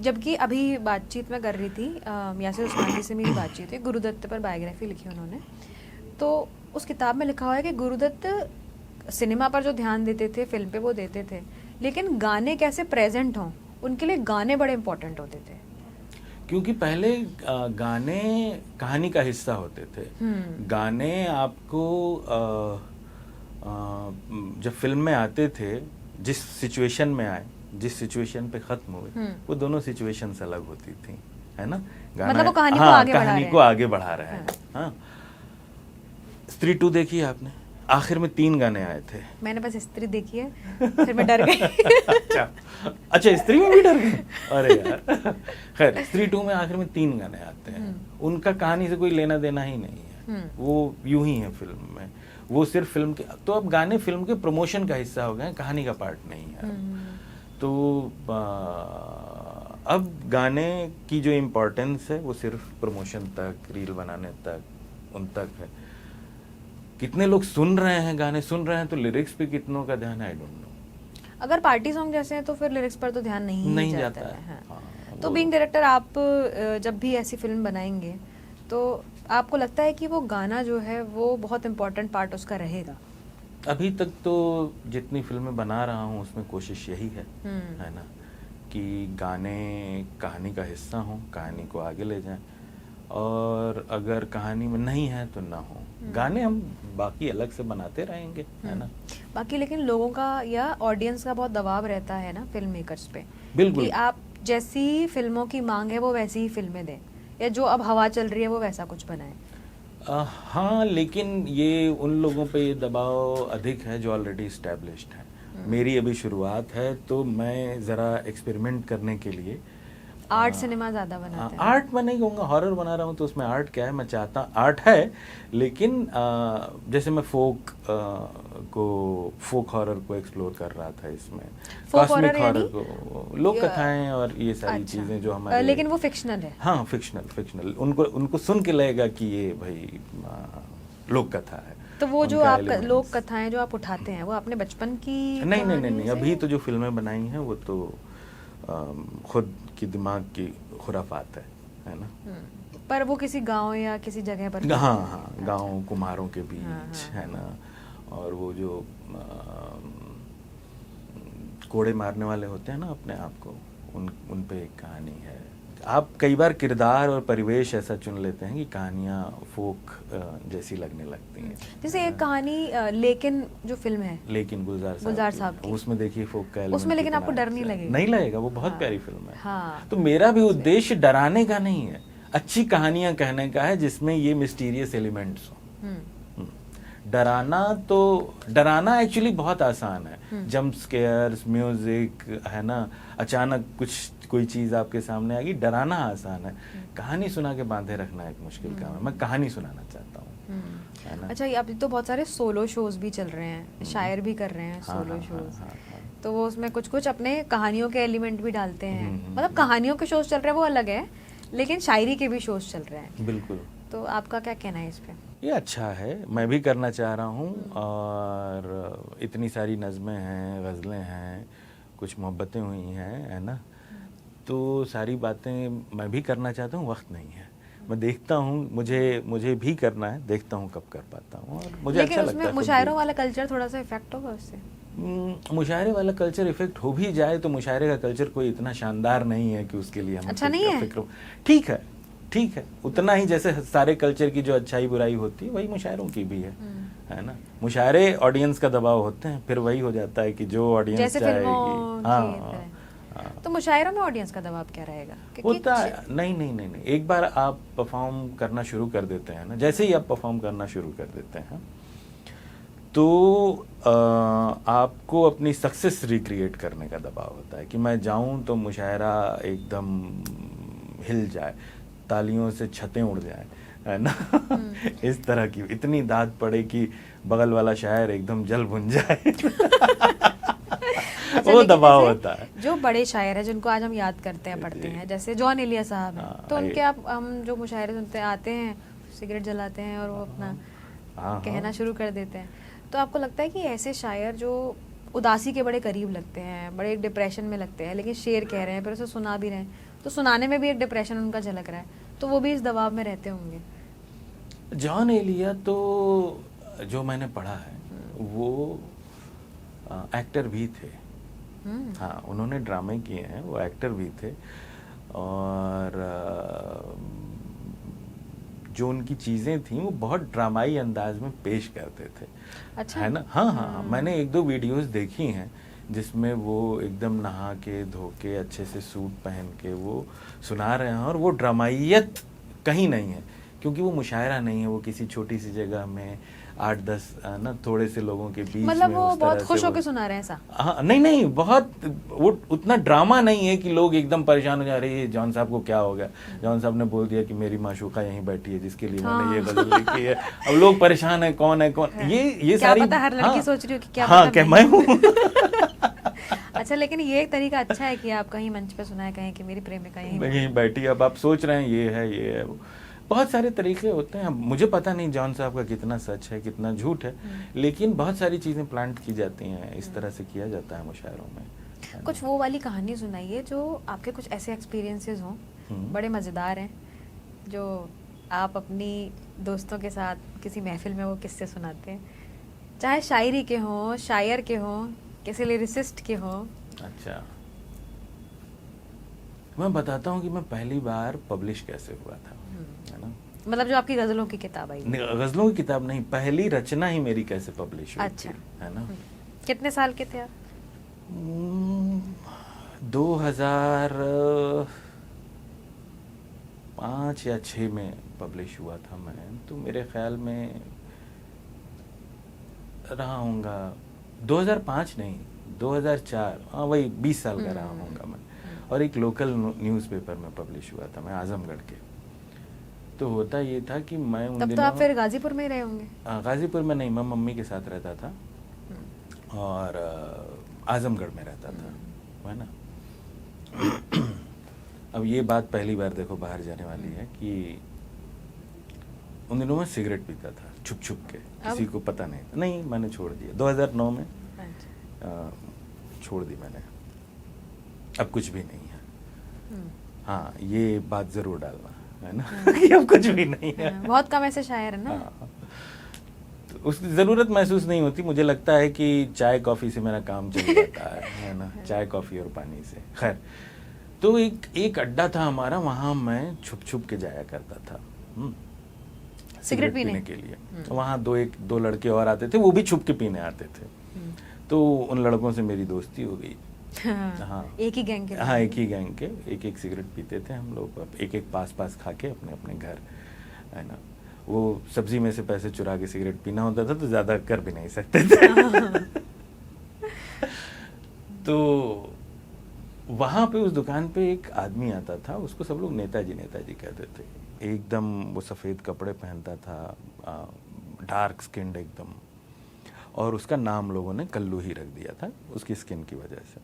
जबकि अभी बातचीत में कर रही थी यासिर उस्मानी से मेरी बातचीत हुई, गुरुदत्त पर बायोग्राफी लिखी उन्होंने, तो उस किताब में लिखा हुआ है कि गुरुदत्त सिनेमा पर जो ध्यान देते थे, फिल्म पे वो देते थे, लेकिन गाने कैसे प्रेजेंट हों, उनके लिए गाने बड़े इंपॉर्टेंट होते थे। क्योंकि पहले गाने कहानी का हिस्सा होते थे। गाने आपको जब फिल्म में आते थे, जिस सिचुएशन में आए, जिस सिचुएशन पे खत्म हुए, वो दोनों सिचुएशंस अलग होती थी, है ना। गाना मतलब वो कहानी को आगे बढ़ा कहानी रहे को आगे बढ़ा रहे हैं। हाँ, स्त्री 2 देखी आपने? आखिर में 3 गाने आए थे। मैंने बस स्त्री देखी है, फिर मैं डर गई। अच्छा, स्त्री में भी डर गए? अरे यार, खैर, स्त्री 2 में आखिर में 3 गाने आते हैं। उनका कहानी से कोई लेना देना ही नहीं है, वो यूं ही है फिल्म में। वो सिर्फ फिल्म के, तो अब गाने फिल्म के प्रमोशन का हिस्सा हो गए, कहानी का पार्ट नहीं है। तो अब गाने की जो इम्पोर्टेंस है वो सिर्फ प्रमोशन तक, रील बनाने तक, उन तक है। कितने लोग सुन रहे हैं, गाने सुन रहे हैं, तो लिरिक्स पे कितनों का ध्यान, आई डोंट नो। अगर पार्टी सॉन्ग जैसे हैं तो फिर लिरिक्स पर तो ध्यान नहीं जाता है। हाँ। हाँ, तो बीइंग डायरेक्टर, आप जब भी ऐसी फिल्म बनाएंगे तो आपको लगता है कि वो गाना जो है वो बहुत इम्पोर्टेंट पार्ट उसका रहेगा? अभी तक तो जितनी फिल्में बना रहा हूँ उसमें कोशिश यही है ना, कि गाने कहानी का हिस्सा हों, कहानी को आगे ले जाएं, और अगर कहानी में नहीं है तो ना हो। गाने हम बाकी अलग से बनाते रहेंगे, है ना। बाकी लेकिन लोगों का या ऑडियंस का बहुत दबाव रहता है ना फिल्म मेकर्स पे, बिल्कुल, कि आप जैसी फिल्मों की मांग है वो वैसी ही फिल्में दें, या जो अब हवा चल रही है वो वैसा कुछ बनाएं। हाँ, लेकिन ये उन लोगों पे ये दबाव अधिक है जो ऑलरेडी इस्टेब्लिश्ड है। मेरी अभी शुरुआत है, तो मैं ज़रा एक्सपेरिमेंट करने के लिए आर्ट सिनेमा ज्यादा बनाते हैं। आर्ट मैं नहीं कहूँगा, हॉरर बना रहा हूँ, तो उसमें आर्ट क्या है, मैं चाहता, आर्ट है, लेकिन जैसे मैं फोक हॉरर को एक्सप्लोर कर रहा था इसमें, कॉस्मिक हॉरर को, लोक कथाएं और ये सारी चीजें जो हमारे, लेकिन वो फिक्शनल है। हाँ, फिक्शनल, उनको सुन के लगेगा कि ये भाई लोक कथा है। तो वो जो आप लोक कथाएं जो आप उठाते हैं वो आपने बचपन की? नहीं, अभी तो जो फिल्में बनाई हैं वो तो खुद की दिमाग की खुराफात है ना। पर वो किसी गांव या किसी जगह पर? हाँ, गांव कुम्हारों के बीच, है ना। और वो जो कोड़े मारने वाले होते हैं ना अपने आप को, उन पे एक कहानी है। आप कई बार किरदार और परिवेश ऐसा चुन लेते हैं कि कहानियाँ फोक जैसी लगने लगती हैं। जैसे एक कहानी लेकिन जो फिल्म है, लेकिन गुलजार साहब की, उसमें देखिए फोक का उसमें, लेकिन आपको डर नहीं लगेगा? नहीं लगेगा, वो बहुत प्यारी फिल्म है। हाँ। तो मेरा भी उद्देश्य डराने का नहीं है, अच्छी कहानियां कहने का है जिसमें ये मिस्टीरियस एलिमेंट्स हो। डराना एक्चुअली बहुत आसान है, जंप स्केयर्स, म्यूजिक, है ना, अचानक कोई चीज आपके सामने आ गई, डराना आसान है। कहानी सुना के बांधे रखना एक मुश्किल काम है। मैं कहानी सुनाना चाहता हूँ, है ना। अच्छा, अभी तो बहुत सारे सोलो शोज भी चल रहे हैं, शायर भी कर रहे हैं सोलो शोज। तो वो उसमें कुछ अपने कहानियों के एलिमेंट भी डालते हैं। मतलब कहानियों के शोज चल रहे हैं वो अलग है, लेकिन शायरी के भी शोज चल रहे हैं। बिल्कुल। तो आपका क्या कहना है इस पे? ये अच्छा है, मैं भी करना चाह रहा हूँ। और इतनी सारी नज़में हैं, गज़लें हैं, कुछ मोहब्बतें हुई हैं, है ना। तो सारी बातें मैं भी करना चाहता हूँ, वक्त नहीं है। मैं देखता हूँ, मुझे भी करना है, देखता हूँ कब कर पाता हूँ, और मुझे अच्छा लगता है। मुशायरों वाला कल्चर थोड़ा सा इफेक्ट होगा उससे? मुशायरे वाला कल्चर इफेक्ट हो भी जाए तो मुशायरे का कल्चर कोई इतना शानदार नहीं है कि उसके लिए हम अच्छा नहीं है। ठीक है, उतना ही जैसे सारे कल्चर की जो अच्छाई बुराई होती है वही मुशायरों की भी है ना। मुशायरे ऑडियंस का दबाव होते हैं, फिर वही हो जाता है कि जो ऑडियंस चाहेगी। हाँ, तो मुशायरों में ऑडियंस का दबाव क्या रहेगा? होता है, नहीं, एक बार आप परफॉर्म करना शुरू कर देते हैं ना, जैसे ही आप परफॉर्म करना शुरू कर देते हैं तो आपको अपनी सक्सेस रिक्रिएट करने का दबाव होता है कि मैं जाऊं तो मुशायरा एकदम हिल जाए, तालियों से छतें उड़ जाए, है ना। इस तरह की इतनी दाद पड़े कि बगल वाला शायर एकदम जल भुन जाए। वो दबाव होता है। जो बड़े शायर हैं जिनको आज हम याद करते हैं, पढ़ते हैं, जैसे जॉन एलिया साहब हैं, तो उनके हम जो मुशायरे सुनते हैं, आते हैं, सिगरेट जलाते हैं और वो अपना कहना शुरू कर देते हैं। तो आपको लगता है कि ऐसे शायर जो उदासी के बड़े करीब लगते हैं, बड़े एक डिप्रेशन में लगते हैं, लेकिन शेर कह रहे हैं, फिर उसे सुना भी रहे हैं, तो सुनाने में भी एक डिप्रेशन उनका झलक रहा है, तो वो भी इस दबाव में रहते होंगे? जॉन एलिया तो जो मैंने पढ़ा है वो एक्टर भी थे। हाँ, उन्होंने ड्रामे किए हैं, वो एक्टर भी थे। और जो उनकी चीज़ें थी वो बहुत ड्रामाई अंदाज में पेश करते थे। अच्छा। है ना? हाँ हाँ, मैंने एक दो वीडियोस देखी हैं जिसमें वो एकदम नहा के धो के अच्छे से सूट पहन के वो सुना रहे हैं, और वो ड्रामाइयत कहीं नहीं है, क्योंकि वो मुशायरा नहीं है, वो किसी छोटी सी जगह में 8-10 ना थोड़े से लोगों के बीच मतलब में वो उस तरह बहुत से खुश वो- होकर सुना रहे हैं ऐसा? हाँ, नहीं नहीं, बहुत वो उतना ड्रामा नहीं है कि लोग एकदम परेशान हो जा रहे हैं, जॉन साहब को क्या हो गया, जॉन साहब ने बोल दिया कि मेरी माशूका यहीं बैठी है जिसके लिए मैंने ये गजल लिखी है। अब लोग परेशान है, कौन है कौन, ये क्या सारी, पता हर लड़की हाँ, सोच रही हो कि क्या हाँ, पता क्या मैं हूँ। अच्छा, लेकिन ये एक तरीका अच्छा है कि आप कहीं मंच पे सुनाए, कहें कि मेरी प्रेमिका यहीं यहीं बैठी, अब आप सोच रहे हैं ये है वो। बहुत सारे तरीके होते हैं, मुझे पता नहीं जॉन साहब का कितना सच है कितना झूठ है, लेकिन बहुत सारी चीजें प्लांट की जाती हैं, इस तरह से किया जाता है मुशायरों में। है ना? कुछ वो वाली कहानी सुनाइए जो आपके कुछ ऐसे एक्सपीरियंसेस हों, बड़े मज़ेदार हैं, जो आप अपनी दोस्तों के साथ किसी महफिल में वो किस्से सुनाते हैं, चाहे शायरी के हों, शायर के हों, किसी लिरिसिस्ट के हों। अच्छा, मैं बताता हूँ कि मैं पहली बार पब्लिश कैसे हुआ था, है ना? मतलब जो आपकी गज़लों की किताब आई? गजलों की किताब नहीं, पहली रचना ही मेरी कैसे पब्लिश हुई अच्छा। थी, है ना? कितने साल के थे आप? 2005 या 6 में पब्लिश हुआ था मैं, तो मेरे ख्याल में रहा होऊंगा 2005 नहीं, 2004, हाँ वही 20 साल का रहा होऊंगा मैं। और एक लोकल न्यूज़पेपर में पब्लिश हुआ था मैं, आजमगढ़ के। तो होता ये था कि मैं उन तब तो दिनों आप फिर गाजीपुर में ही रहे होंगे? गाजीपुर में नहीं, मैं मम्मी के साथ रहता था और आजमगढ़ में रहता था, है ना? अब ये बात पहली बार देखो बाहर जाने वाली है कि उन दिनों में सिगरेट पीता था छुप छुप के, किसी को पता नहीं, मैंने छोड़ दिया 2009 में। छोड़ दी मैंने, अब कुछ भी नहीं है। हाँ, ये बात जरूर डालना, है ना? कि अब कुछ भी नहीं है। बहुत कम ऐसे शायर है ना। हाँ, तो उसकी ज़रूरत महसूस नहीं होती, मुझे लगता है कि चाय कॉफ़ी से मेरा काम चल जाता है ना? चाय कॉफ़ी और पानी से। खैर, तो एक अड्डा था हमारा, वहाँ मैं छुप छुप के जाया करता था सिगरेट पीने के लिए। वहाँ दो लड़के और आते थे, वो भी छुप के पीने आते थे। तो उन लड़कों से मेरी दोस्ती हो गई। हाँ, एक ही गैंग के? हाँ, एक ही गैंग के, एक सिगरेट पीते थे हम लोग, एक पास खा के अपने घर, है ना? वो सब्जी में से पैसे चुरा के सिगरेट पीना होता था, तो ज्यादा कर भी नहीं सकते थे। तो वहां पे उस दुकान पे एक आदमी आता था, उसको सब लोग नेताजी कहते थे। एकदम वो सफेद कपड़े पहनता था, डार्क स्किन्ड एकदम, और उसका नाम लोगों ने कल्लू ही रख दिया था उसकी स्किन की वजह से।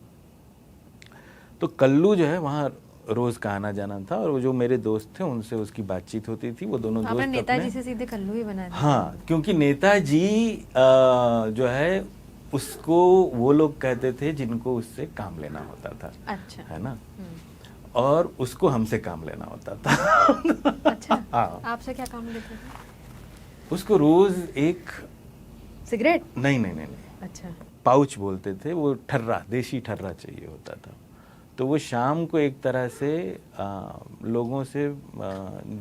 तो कल्लू जो है वहाँ रोज का आना जाना था, और वो जो मेरे दोस्त थे उनसे उसकी बातचीत होती थी। वो दोनों दोस्त नेताजी से सीधे कल्लू ही बना दिया। हाँ, क्योंकि नेताजी जो है उसको वो लोग कहते थे जिनको उससे काम लेना होता था। अच्छा। है ना? और उसको हमसे काम लेना होता था। अच्छा। हाँ, आपसे क्या काम लेते थे? उसको रोज एक सिगरेट? नहीं, अच्छा, पाउच बोलते थे, वो ठर्रा, देशी ठर्रा चाहिए होता था। तो वो शाम को एक तरह से लोगों से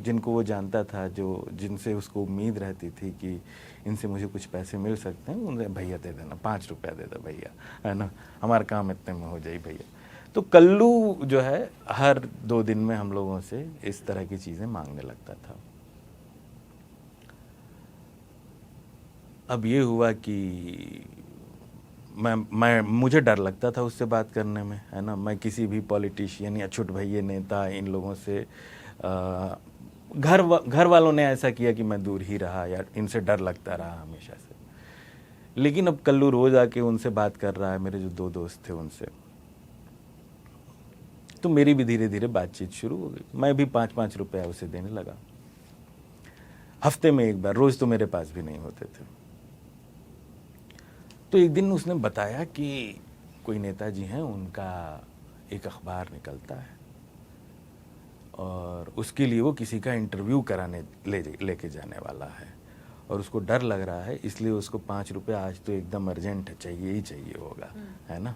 जिनको वो जानता था, जिनसे उसको उम्मीद रहती थी कि इनसे मुझे कुछ पैसे मिल सकते हैं, उनसे भैया दे देना, 5 रुपया दे दो भैया, है ना, हमारा काम इतने में हो जाए भैया। तो कल्लू जो है हर 2 दिन में हम लोगों से इस तरह की चीज़ें मांगने लगता था। अब ये हुआ कि मुझे डर लगता था उससे बात करने में, है ना? मैं किसी भी पॉलिटिशियन या छोट भैया नेता इन लोगों से घर वालों ने ऐसा किया कि मैं दूर ही रहा, या इनसे डर लगता रहा हमेशा से। लेकिन अब कल्लू रोज आके उनसे बात कर रहा है, मेरे जो 2 दोस्त थे उनसे, तो मेरी भी धीरे धीरे बातचीत शुरू हो गई। मैं भी 5-5 रुपया उसे देने लगा, हफ्ते में एक बार, रोज तो मेरे पास भी नहीं होते थे। तो एक दिन उसने बताया कि कोई नेताजी हैं, उनका एक अखबार निकलता है और उसके लिए वो किसी का इंटरव्यू कराने लेके जाने वाला है, और उसको डर लग रहा है, इसलिए उसको 5 रुपये आज तो एकदम अर्जेंट है, चाहिए ही चाहिए होगा, है ना?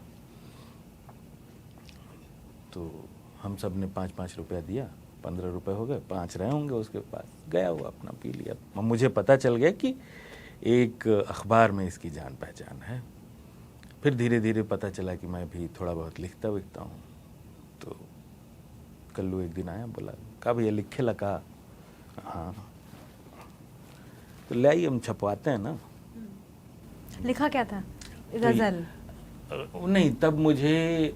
तो हम सब ने 5-5 रुपया दिया, 15 रुपये हो गए, 5 रहे होंगे उसके पास, गया वो अपना पी लिया। मुझे पता चल गया कि एक अखबार में इसकी जान पहचान है। फिर धीरे धीरे पता चला कि मैं भी थोड़ा बहुत लिखता विखता हूँ। तो कल्लू एक दिन आया, बोला का भैया लिखे लगा? हाँ। तो ले आई, हम छपवाते हैं ना। लिखा क्या था? गजल? नहीं, तब मुझे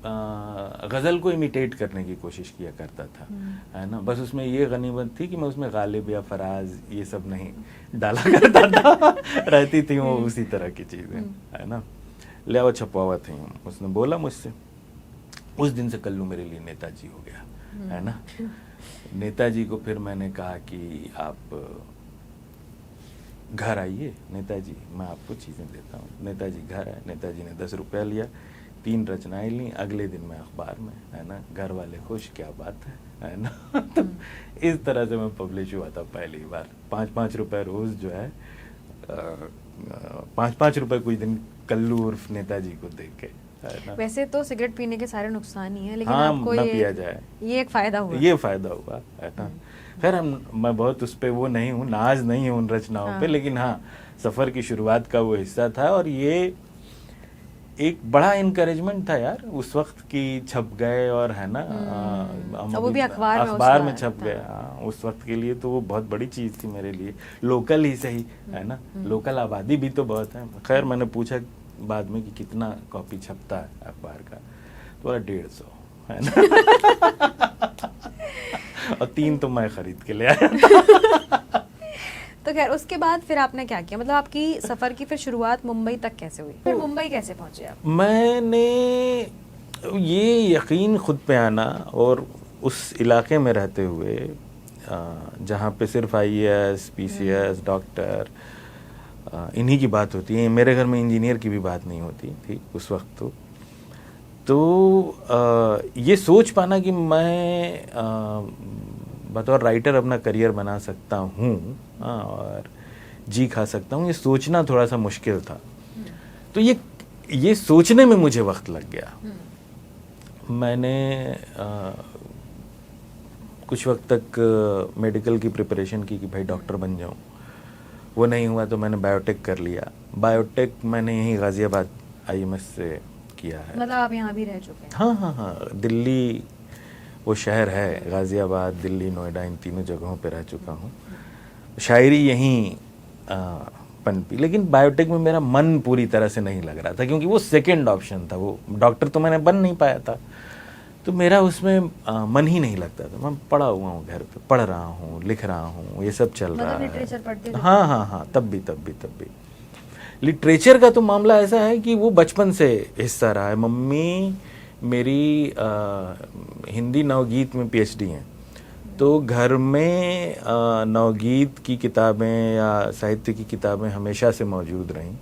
गज़ल को इमिटेट करने की कोशिश किया करता था, है ना। बस उसमें ये गनीमत थी कि मैं उसमें गालिब या फराज ये सब नहीं डाला करता था। रहती थी वो उसी तरह की चीज़ें, है ना। ले आओ छपवा थे हम। उसने बोला मुझसे, उस दिन से कल्लू मेरे लिए नेताजी हो गया, है ना। नेताजी को फिर मैंने कहा कि आप घर आइए नेताजी, मैं आपको चीज़ें देता हूँ। नेताजी घर आए, नेताजी ने 10 रुपया लिया, 3 रचनाएं ली। अगले दिन मैं अखबार में, है ना। घर वाले खुश, क्या बात है ना। तो इस तरह से मैं पब्लिश हुआ था पहली बार। 5-5 रुपये रोज़ जो है, 5-5 रुपये कुछ दिन कल्लू उर्फ नेताजी को देख के, है ना। वैसे तो सिगरेट पीने के सारे नुकसान ही है, लेकिन हाँ, आपको ना पिया जाए, ये एक फायदा हुआ। ये फायदा हुआ, है ना। खैर मैं बहुत उस पे वो नहीं हूँ, नाज नहीं है उन रचनाओं पे, लेकिन हाँ, सफर की शुरुआत का वो हिस्सा था। और ये एक बड़ा इनकरेजमेंट था यार उस वक्त की, छप गए और, है ना, वो भी अखबार में छप गए। हाँ, उस वक्त के लिए तो वो बहुत बड़ी चीज़ थी मेरे लिए। लोकल ही सही, है ना, लोकल आबादी भी तो बहुत है। खैर मैंने पूछा बाद में कि कितना कॉपी छपता है अखबार का, तो बोला 150, है ना। और 3 तो मैं खरीद के ले आया था। तो खैर उसके बाद फिर आपने क्या किया? मतलब आपकी सफर की फिर शुरुआत मुंबई तक कैसे हुई? फिर मुंबई कैसे पहुंचे आप? मैंने ये यकीन खुद पे आना और उस इलाके में रहते हुए जहाँ पे सिर्फ IAS, PCS, डॉक्टर इन्हीं की बात होती है। मेरे घर में इंजीनियर की भी बात नहीं होती थी उस वक्त। तो ये सोच पाना कि मैं बतौर राइटर अपना करियर बना सकता हूँ और जी खा सकता हूँ, ये सोचना थोड़ा सा मुश्किल था। तो ये सोचने में मुझे वक्त लग गया। मैंने कुछ वक्त तक मेडिकल की प्रिपरेशन की कि भाई डॉक्टर बन जाऊँ। वो नहीं हुआ तो मैंने बायोटेक कर लिया। बायोटेक मैंने यहीं गाज़ियाबाद IMS से किया है। मतलब आप यहाँ भी रह चुके हैं? हाँ हाँ हाँ, दिल्ली वो शहर है, गाज़ियाबाद, दिल्ली, नोएडा, इन तीनों जगहों पे रह चुका हूँ। शायरी यहीं पनपी। लेकिन बायोटेक में मेरा मन पूरी तरह से नहीं लग रहा था, क्योंकि वो सेकंड ऑप्शन था। वो डॉक्टर तो मैंने बन नहीं पाया था, तो मेरा उसमें मन ही नहीं लगता था। मैं पढ़ा हुआ हूँ, घर पे पढ़ रहा हूँ, लिख रहा हूँ, ये सब चल रहा है। लिटरेचर पढ़ते थे? हाँ हाँ हाँ, तब भी लिटरेचर का तो मामला ऐसा है कि वो बचपन से हिस्सा रहा है। मम्मी मेरी हिंदी नवगीत में PhD हैं, तो घर में नवगीत की किताबें या साहित्य की किताबें हमेशा से मौजूद रहीं।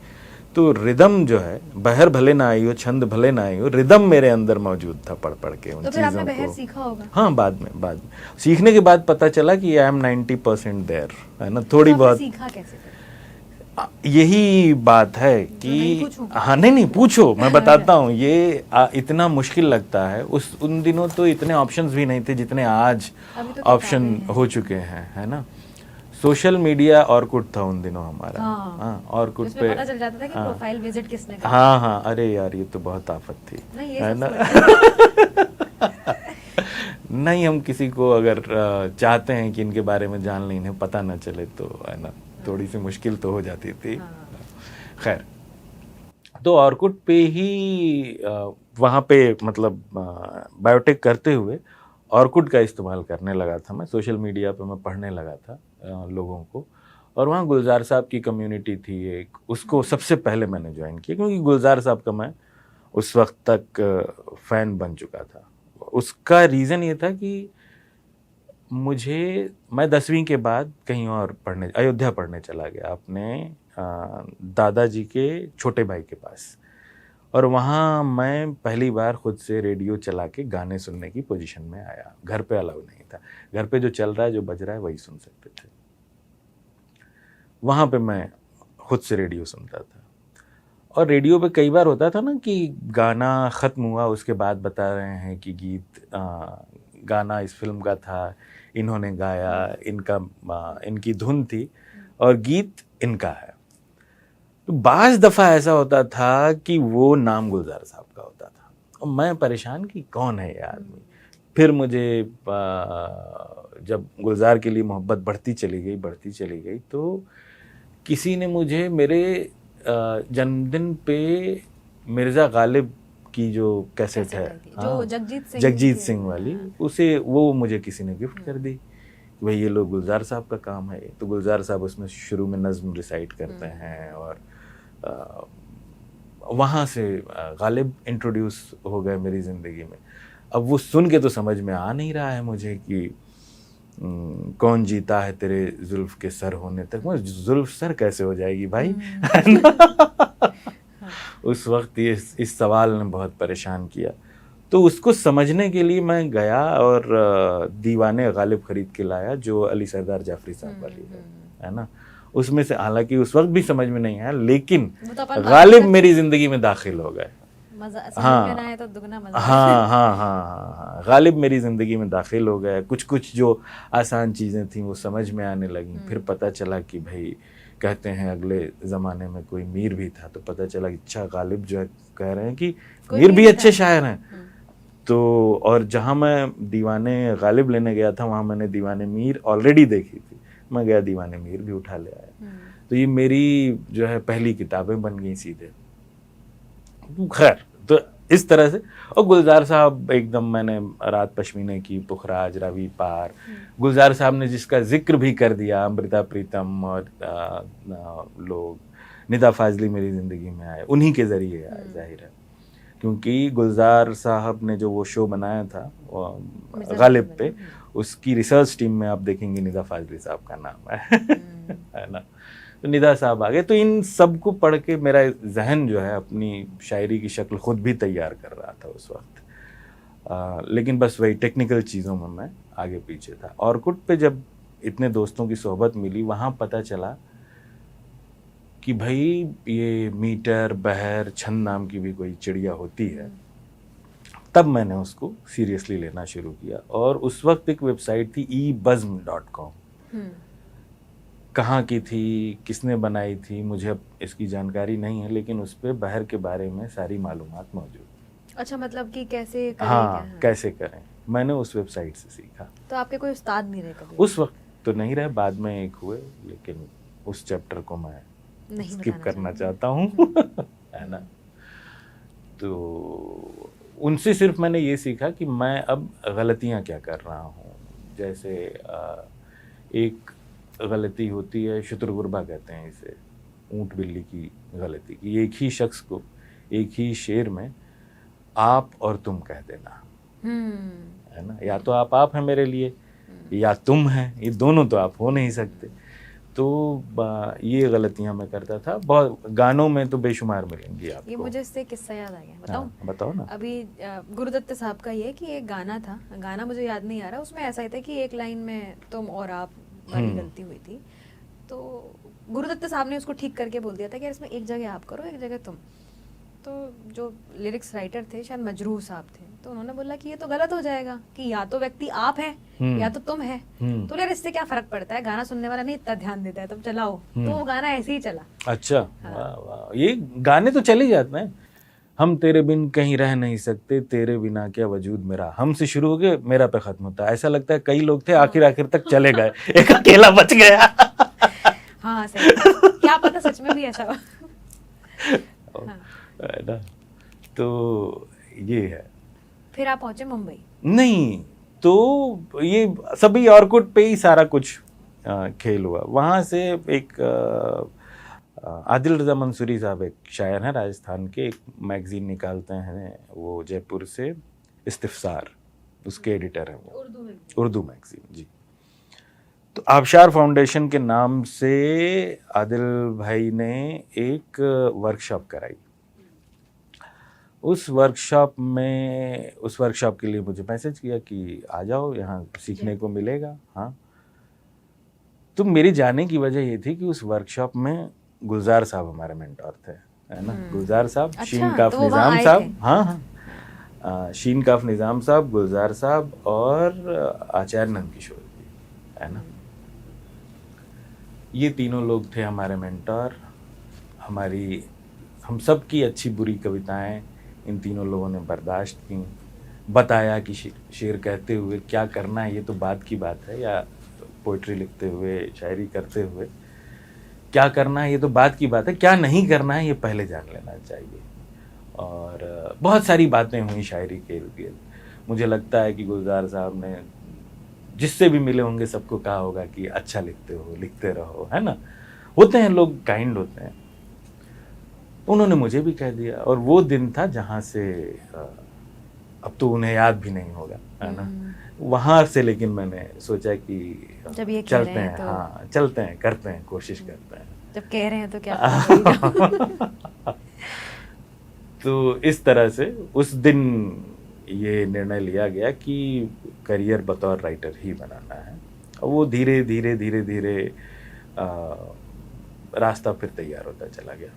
तो रिदम जो है, बहर भले ना आई हो, छंद भले ना आई हो, रिदम मेरे अंदर मौजूद था पढ़ के उन तो फिर आपने चीज़ों बहर को। सीखा होगा? हाँ, बाद में सीखने के बाद पता चला कि आई एम 90% देयर, है ना। थोड़ी तो बहुत सीखा कैसे फिर? यही बात है कि हाँ, नहीं पूछो, मैं बताता हूँ। ये इतना मुश्किल लगता है। उन दिनों तो इतने ऑप्शंस भी नहीं थे जितने आज ऑप्शन हो चुके हैं, है ना। सोशल मीडिया ऑर्कुट था उन दिनों हमारा। हाँ, ऑर्कुट पे पता चल जाता था कि प्रोफाइल विजिट किसने करा। हाँ, अरे यार ये तो बहुत आफत थी, है ना। नहीं, हम किसी को अगर चाहते हैं कि इनके बारे में जान लें, इन्हें पता ना चले, तो है ना, थोड़ी सी मुश्किल तो हो जाती थी। खैर, तो ऑर्कुट पे ही वहाँ पे मतलब बायोटेक करते हुए ऑर्कुट का इस्तेमाल करने लगा था मैं। सोशल मीडिया पे मैं पढ़ने लगा था लोगों को, और वहाँ गुलजार साहब की कम्युनिटी थी एक, उसको सबसे पहले मैंने ज्वाइन किया, क्योंकि गुलजार साहब का मैं उस वक्त तक फ़ैन बन चुका था। उसका रीज़न ये था कि मैं 10वीं के बाद कहीं और पढ़ने, अयोध्या पढ़ने चला गया अपने दादाजी के छोटे भाई के पास, और वहाँ मैं पहली बार खुद से रेडियो चला के गाने सुनने की पोजीशन में आया। घर पे अलाउ नहीं था, घर पे जो चल रहा है, जो बज रहा है, वही सुन सकते थे। वहाँ पे मैं खुद से रेडियो सुनता था, और रेडियो पे कई बार होता था ना कि गाना ख़त्म हुआ, उसके बाद बता रहे हैं कि गाना इस फिल्म का था, इन्होंने गाया, इनकी धुन थी और गीत इनका है। तो बाज़ दफ़ा ऐसा होता था कि वो नाम गुलजार साहब का होता था और मैं परेशान कि कौन है ये आदमी। फिर मुझे जब गुलजार के लिए मोहब्बत बढ़ती चली गई तो किसी ने मुझे मेरे जन्मदिन पे मिर्ज़ा गालिब की जो कैसेट है, जो जगजीत सिंह वाली, उसे वो मुझे किसी ने गिफ्ट कर दी। भाई ये लोग गुलजार साहब का काम है। तो गुलजार साहब उसमें शुरू में नज़्म रिसाइट करते हैं और वहाँ से गालिब इंट्रोड्यूस हो गए मेरी ज़िंदगी में। अब वो सुन के तो समझ में आ नहीं रहा है मुझे कि कौन जीता है तेरे जुल्फ के सर होने तक। मैं जुल्फ सर कैसे हो जाएगी भाई, है ना? उस वक्त ये इस सवाल ने बहुत परेशान किया। तो उसको समझने के लिए मैं गया और दीवाने गालिब खरीद के लाया, जो अली सरदार जाफरी साहब वाली है ना। उसमें से हालांकि उस वक्त भी समझ में नहीं आया, लेकिन गालिब मेरी जिंदगी में दाखिल हो गए। हाँ तो दुगना मजा। हाँ, गालिब मेरी ज़िंदगी में दाखिल हो गए। कुछ जो आसान चीज़ें थी वो समझ में आने लगी। फिर पता चला कि भाई कहते हैं अगले ज़माने में कोई मीर भी था, तो पता चला अच्छा गालिब जो है कह रहे हैं कि मीर भी अच्छे शायर हैं। तो और जहाँ मैं दीवाने गालिब लेने गया था वहाँ मैंने दीवाने मीर ऑलरेडी देखी थी, मैं गया दीवाने मीर भी उठा ले आया। तो ये मेरी जो है पहली किताबें बन गई सीधे। खैर, तो इस तरह से। और गुलजार साहब एकदम, मैंने रात पश्मीने की, पुखराज, रवि पार, गुलजार साहब ने जिसका जिक्र भी कर दिया, अमृता प्रीतम और लोग, निदा फाजली मेरी ज़िंदगी में आए, उन्हीं के ज़रिए आए जाहिर है, क्योंकि गुलजार साहब ने जो वो शो बनाया था गालिब पे, उसकी रिसर्च टीम में आप देखेंगे निदा फाजली साहब का नाम है ना। तो निदा साहब आ गए। तो इन सब को पढ़ के मेरा जहन जो है अपनी शायरी की शक्ल खुद भी तैयार कर रहा था उस वक्त। लेकिन बस वही टेक्निकल चीज़ों में मैं आगे पीछे था। ऑर्कुट पे जब इतने दोस्तों की सोहबत मिली, वहाँ पता चला कि भाई ये मीटर, बहर, छंद नाम की भी कोई चिड़िया होती है। तब मैंने उसको सीरियसली लेना शुरू किया। और उस वक्त एक वेबसाइट थी ebuzm.com। कहाँ की थी, किसने बनाई थी, मुझे अब इसकी जानकारी नहीं है, लेकिन उस पर बहर के बारे में सारी मालूमात मौजूद। अच्छा, मतलब कि कैसे करें? हाँ, कैसे करें, मैंने उस वेबसाइट से सीखा। तो आपके कोई उस्ताद नहीं रहे कभी? उस वक्त तो नहीं रहे, बाद में एक हुए, लेकिन उस चैप्टर को मैं स्किप करना चाहता हूँ है ना। तो उनसे सिर्फ मैंने ये सीखा कि मैं अब गलतियाँ क्या कर रहा हूँ। जैसे एक गलती होती है, शुतुरगुरबा कहते हैं इसे, ऊँट बिल्ली की गलती, कि एक ही शख्स को एक ही शेर में आप और तुम कह देना, है ना। या तो आप हैं मेरे लिए, या तुम हैं, ये दोनों तो आप हो नहीं सकते। तो ये गलतियां मैं करता था। बहुत गानों में तो बेशुमार मिलेंगी आपको। ये मुझे इससे किस्सा याद आ गया, बताऊं? हाँ, बताओ ना। अभी गुरुदत्त साहब का ये कि एक गाना था, गाना मुझे याद नहीं आ रहा, उसमें ऐसा ही था कि एक लाइन में तुम और आप वाली गलती हुई थी। तो गुरुदत्त साहब ने उसको ठीक करके बोल दिया था कि इसमें एक जगह आप करो, एक जगह तुम। तो जो लिरिक्स राइटर थे, शायद मजरूह साहब थे, तो उन्होंने बोला कि ये तो गलत हो जाएगा कि या तो व्यक्ति आप है या तो तुम है। तो यार इससे क्या फर्क पड़ता है, गाना सुनने वाला नहीं इतना ध्यान देता है, तब चलाओ। तो वो गाना ऐसे ही चला। अच्छा, वाह वाह, ये गाने तो चले जाते हैं। हम तेरे बिन कहीं रह नहीं सकते, तेरे बिना क्या वजूद मेरा, हमसे शुरू हो के मेरा पे खत्म होता है। ऐसा लगता है कई लोग थे आखिर तक चले गए, एक अकेला बच गया। हाँ सही, क्या पता सच में भी ऐसा हो। है ना। तो ये है। फिर आप पहुंचे मुंबई? नहीं, तो ये सभी ऑर्कुट पे ही सारा कुछ खेल हुआ। वहाँ से एक आदिल रजा मंसूरी साहब, एक शायर हैं राजस्थान के, एक मैगजीन निकालते हैं वो जयपुर से, इस्तिफसार, उसके एडिटर हैं वो, उर्दू मैगजीन जी। तो आबशार फाउंडेशन के नाम से आदिल भाई ने एक वर्कशॉप कराई। उस वर्कशॉप के लिए मुझे मैसेज किया कि आ जाओ, यहाँ सीखने को मिलेगा। हाँ, तो मेरी जाने की वजह ये थी कि उस वर्कशॉप में गुलजार साहब हमारे मेंटोर थे, है ना। गुलजार साहब, शीन काफ निजाम साहब, हाँ, शीन काफ निज़ाम साहब, गुलजार साहब और आचार्य नंदकिशोर जी, है ना। ये तीनों लोग थे हमारे मेंटर। हम सब की अच्छी बुरी कविताएं इन तीनों लोगों ने बर्दाश्त की, बताया कि शेर कहते हुए क्या करना है ये तो बात की बात है, या पोइट्री लिखते हुए, शायरी करते हुए क्या करना है ये तो बात की बात है, क्या नहीं करना है ये पहले जान लेना चाहिए। और बहुत सारी बातें हुई शायरी के इर्द गिर्द। मुझे लगता है कि गुलजार साहब ने जिससे भी मिले होंगे सबको कहा होगा कि अच्छा लिखते हो, लिखते रहो, है ना। होते हैं लोग, काइंड होते हैं। उन्होंने मुझे भी कह दिया, और वो दिन था जहाँ से अब तो उन्हें याद भी नहीं होगा, है ना। वहाँ से लेकिन मैंने सोचा कि जब ये चलते हैं, तो... हाँ चलते हैं, करते हैं, कोशिश करते हैं। जब कह रहे हैं तो क्या तो इस तरह से उस दिन ये निर्णय लिया गया कि करियर बतौर राइटर ही बनाना है। और वो धीरे धीरे धीरे धीरे रास्ता फिर तैयार होता चला गया।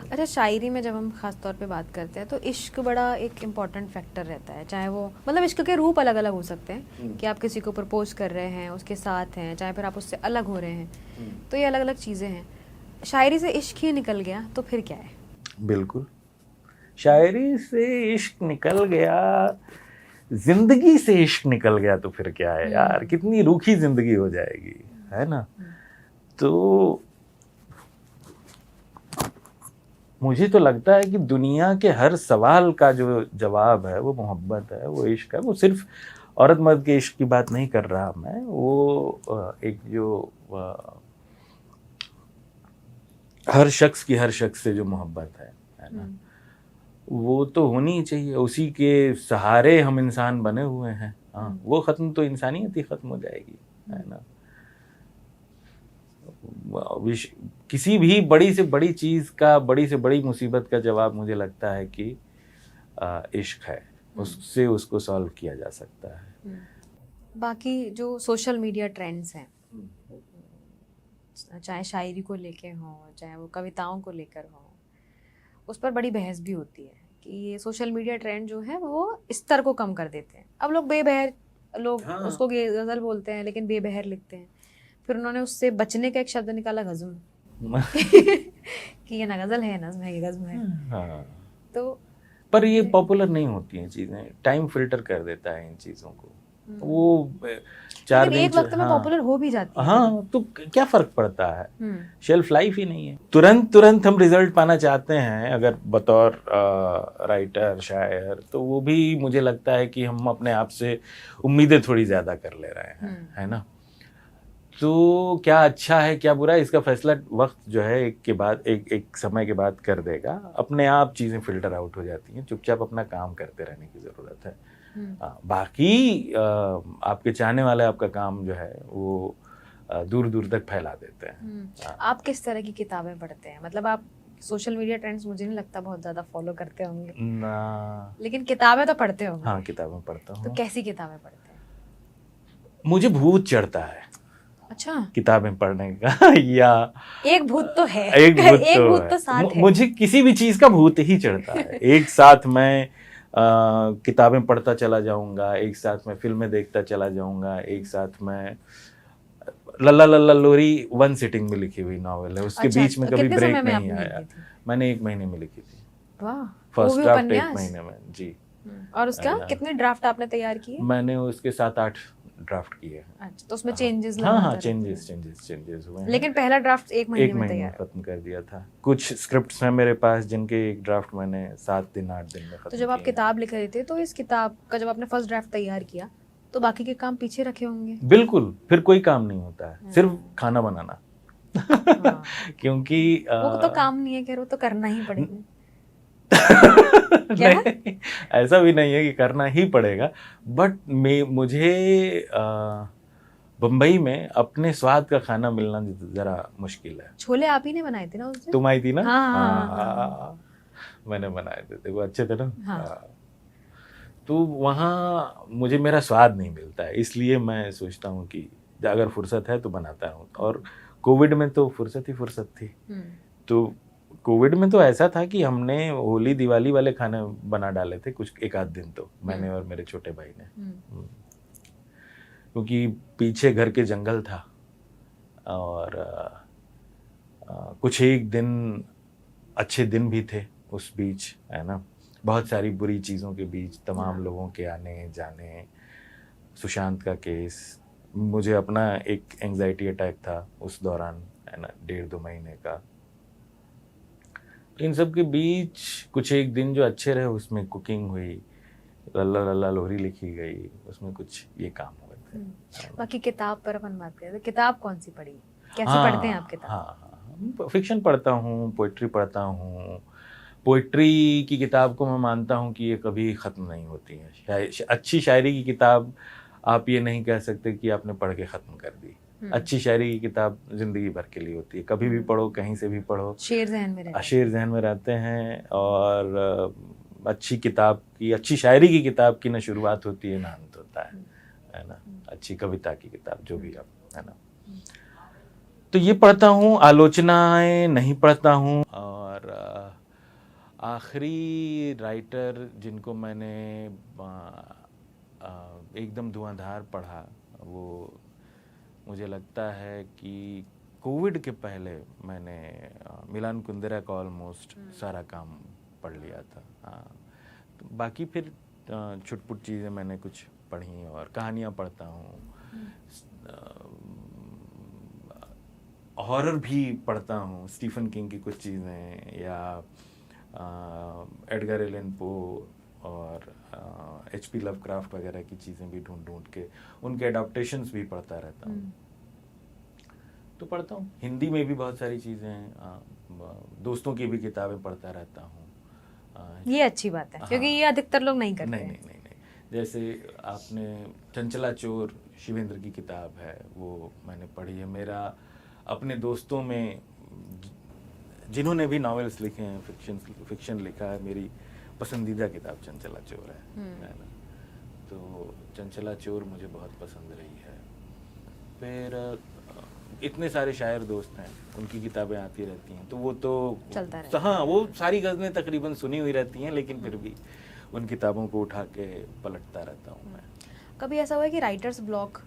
अच्छा, शायरी में जब हम खास तौर पे बात करते हैं तो इश्क बड़ा एक इम्पॉर्टेंट फैक्टर रहता है। चाहे वो मतलब इश्क के रूप अलग अलग हो सकते हैं कि आप किसी को प्रपोज कर रहे हैं, उसके साथ हैं, चाहे फिर आप उससे अलग हो रहे हैं, तो ये अलग अलग चीज़ें हैं। शायरी से इश्क ही निकल गया तो फिर क्या है? बिल्कुल, शायरी से इश्क निकल गया, जिंदगी से इश्क निकल गया तो फिर क्या है यार, कितनी रूखी जिंदगी हो जाएगी, है ना। तो मुझे तो लगता है कि दुनिया के हर सवाल का जो जवाब है वो मोहब्बत है, वो इश्क है। वो सिर्फ औरत मर्द के इश्क की बात नहीं कर रहा मैं, वो एक जो हर शख्स की हर शख्स से जो मोहब्बत है ना, वो तो होनी ही चाहिए। उसी के सहारे हम इंसान बने हुए हैं। हाँ, वो खत्म तो इंसानियत ही खत्म हो जाएगी, है ना। किसी भी बड़ी से बड़ी चीज़ का, बड़ी से बड़ी मुसीबत का जवाब मुझे लगता है कि इश्क है, उससे उसको सॉल्व किया जा सकता है। बाकी जो सोशल मीडिया ट्रेंड्स हैं, चाहे शायरी को लेके हो, चाहे वो कविताओं को लेकर हो, उस पर बड़ी बहस भी होती है कि ये सोशल मीडिया ट्रेंड जो है वो स्तर को कम कर देते हैं। अब लोग बेबहर, लोग उसको गज़ल बोलते हैं लेकिन बेबहर लिखते हैं। फिर उन्होंने उससे बचने का एक शब्द निकाला, गज़म कि ये ना गज़ल है ना ये गज़म है। हाँ। तो पर ये पॉपुलर नहीं होती हैं चीज़ें, टाइम फिल्टर कर देता है इन चीज़ों को। वो 4 दिन एक वक्त में पॉपुलर हो भी जाती है। हाँ, तो क्या फर्क पड़ता है, शेल्फ लाइफ ही नहीं है। तुरंत हम रिजल्ट पाना चाहते हैं अगर बतौर राइटर, शायर, तो वो भी मुझे लगता है कि हम अपने आप से उम्मीदें थोड़ी ज़्यादा कर ले रहे हैं, है ना। तो क्या अच्छा है क्या बुरा है इसका फैसला वक्त जो है एक समय के बाद कर देगा। अपने आप चीज़ें फिल्टर आउट हो जाती हैं, चुपचाप अपना काम करते रहने की ज़रूरत है। बाकी आपके चाहने वाले आपका काम जो है वो दूर दूर तक फैला देते हैं। आप किस तरह की किताबें पढ़ते हैं? मतलब आप सोशल मीडिया ट्रेंड्स मुझे नहीं लगता बहुत ज़्यादा फॉलो करते होंगे ना, लेकिन किताबें तो पढ़ते होंगे। हाँ, किताबें पढ़ता हूँ। तो कैसी किताबें पढ़ते हैं? मुझे भूत चढ़ता है अच्छा, किताबें पढ़ने का या एक भूत तो है, एक भूत तो साथ है। मुझे किसी भी चीज़ का भूत ही चढ़ता है। एक साथ मैं किताबें पढ़ता चला जाऊंगा, एक साथ मैं फिल्में देखता चला जाऊंगा, एक साथ मैं लल्ला लल्ला लोरी 1 सिटिंग में लिखी हुई नॉवेल है, उसके बीच में कभी ब्रेक नहीं आया। मैंने 1 महीने में लिखी थी। वाह, फर्स्ट ड्राफ्ट 1 महीने में जी। और उसका कितने ड्राफ्ट आपने तैयार किए? मैंने उसके 7-8 ड्राफ्ट किए। अच्छा, तो उसमें चेंजेस हाँ, चेंजेस हुए हैं। लेकिन पहला ड्राफ्ट 1 महीने में तैयार खत्म कर दिया था। कुछ स्क्रिप्ट्स हैं मेरे पास जिनके एक ड्राफ्ट मैंने 7 दिन 8 दिन में खत्म। तो जब आप किताब लिख रहे थे तो इस किताब का जब आपने फर्स्ट ड्राफ्ट तैयार किया तो बाकी के काम पीछे रखे होंगे? बिल्कुल, फिर कोई काम नहीं होता है, सिर्फ खाना बनाना। क्योंकि वो तो काम नहीं है, कह रहे हो तो करना ही पड़ेगा। नहीं, ऐसा भी नहीं है कि करना ही पड़ेगा, बट मुझे बम्बई में अपने स्वाद का खाना मिलना जरा मुश्किल है। छोले आप ही ने बनाए थे ना उस दिन? तुम आई थी ना? हाँ। मैंने बनाए थे, वो अच्छे थे ना। हाँ। तो वहाँ मुझे मेरा स्वाद नहीं मिलता है, इसलिए मैं सोचता हूँ कि अगर फुर्सत है तो बनाता हूँ। और कोविड में तो फुर्सत ही फुर्सत थी, तो कोविड में तो ऐसा था कि हमने होली दिवाली वाले खाने बना डाले थे कुछ एक आध दिन, तो मैंने और मेरे छोटे भाई ने, क्योंकि पीछे घर के जंगल था और कुछ एक दिन अच्छे दिन भी थे उस बीच, है ना, बहुत सारी बुरी चीज़ों के बीच, तमाम लोगों के आने जाने, सुशांत का केस, मुझे अपना एक एंजाइटी अटैक था उस दौरान, है ना, 1.5-2 महीने का। इन सब के बीच कुछ एक दिन जो अच्छे रहे, उसमें कुकिंग हुई, लल्ला लल्ला लोरी लिखी गई, उसमें कुछ ये काम हुए थे। बाकी किताब पर अपन बात करें तो किताब कौन सी पढ़ी, कैसी पढ़ते हैं आप किताब? हाँ, फिक्शन पढ़ता हूँ, पोइट्री पढ़ता हूँ। पोइट्री की किताब को मैं मानता हूँ कि ये कभी ख़त्म नहीं होती है। अच्छी शायरी की किताब आप ये नहीं कह सकते कि आपने पढ़ के ख़त्म कर दी। अच्छी शायरी की किताब ज़िंदगी भर के लिए होती है, कभी भी पढ़ो, कहीं से भी पढ़ो, शेर जहन में रहते हैं। और अच्छी किताब की, अच्छी शायरी की किताब की ना शुरुआत होती है ना अंत होता है ना, अच्छी कविता की किताब जो भी आप, है ना। तो ये पढ़ता हूँ, आलोचनाएं नहीं पढ़ता हूँ। और आखिरी राइटर जिनको मैंने एकदम धुआंधार पढ़ा, वो मुझे लगता है कि कोविड के पहले मैंने मिलान कुंदेरा का ऑलमोस्ट सारा काम पढ़ लिया था। हाँ, तो बाकी फिर छुटपुट चीज़ें मैंने कुछ पढ़ी, और कहानियाँ पढ़ता हूँ, हॉरर भी पढ़ता हूँ, स्टीफन किंग की कुछ चीज़ें, या एडगर एलन पो और HP लवक्राफ्ट वगैरह की चीज़ें भी ढूंढ के उनके एडाप्टेशंस भी पढ़ता रहता हूँ। तो पढ़ता हूँ, हिंदी में भी बहुत सारी चीज़ें हैं, दोस्तों की भी किताबें पढ़ता रहता हूँ। ये अच्छी बात है, क्योंकि ये अधिकतर लोग नहीं करते। नहीं। जैसे आपने चंचला चोर, शिवेंद्र की किताब है, वो मैंने पढ़ी है। मेरा अपने दोस्तों में जिन्होंने भी नॉवेल्स लिखे हैं, फिक्शन लिखा है, मेरी पसंदीदा किताब चंचला चोर है ना। तो चंचला चोर मुझे बहुत पसंद रही है। फिर इतने सारे शायर दोस्त हैं, उनकी किताबें आती रहती हैं, तो वो तो चलता रहता है। हाँ, वो सारी गज़लें तकरीबन सुनी हुई रहती हैं, लेकिन फिर भी उन किताबों को उठा के पलटता रहता हूँ मैं। कभी ऐसा हुआ है कि राइटर्स ब्लॉक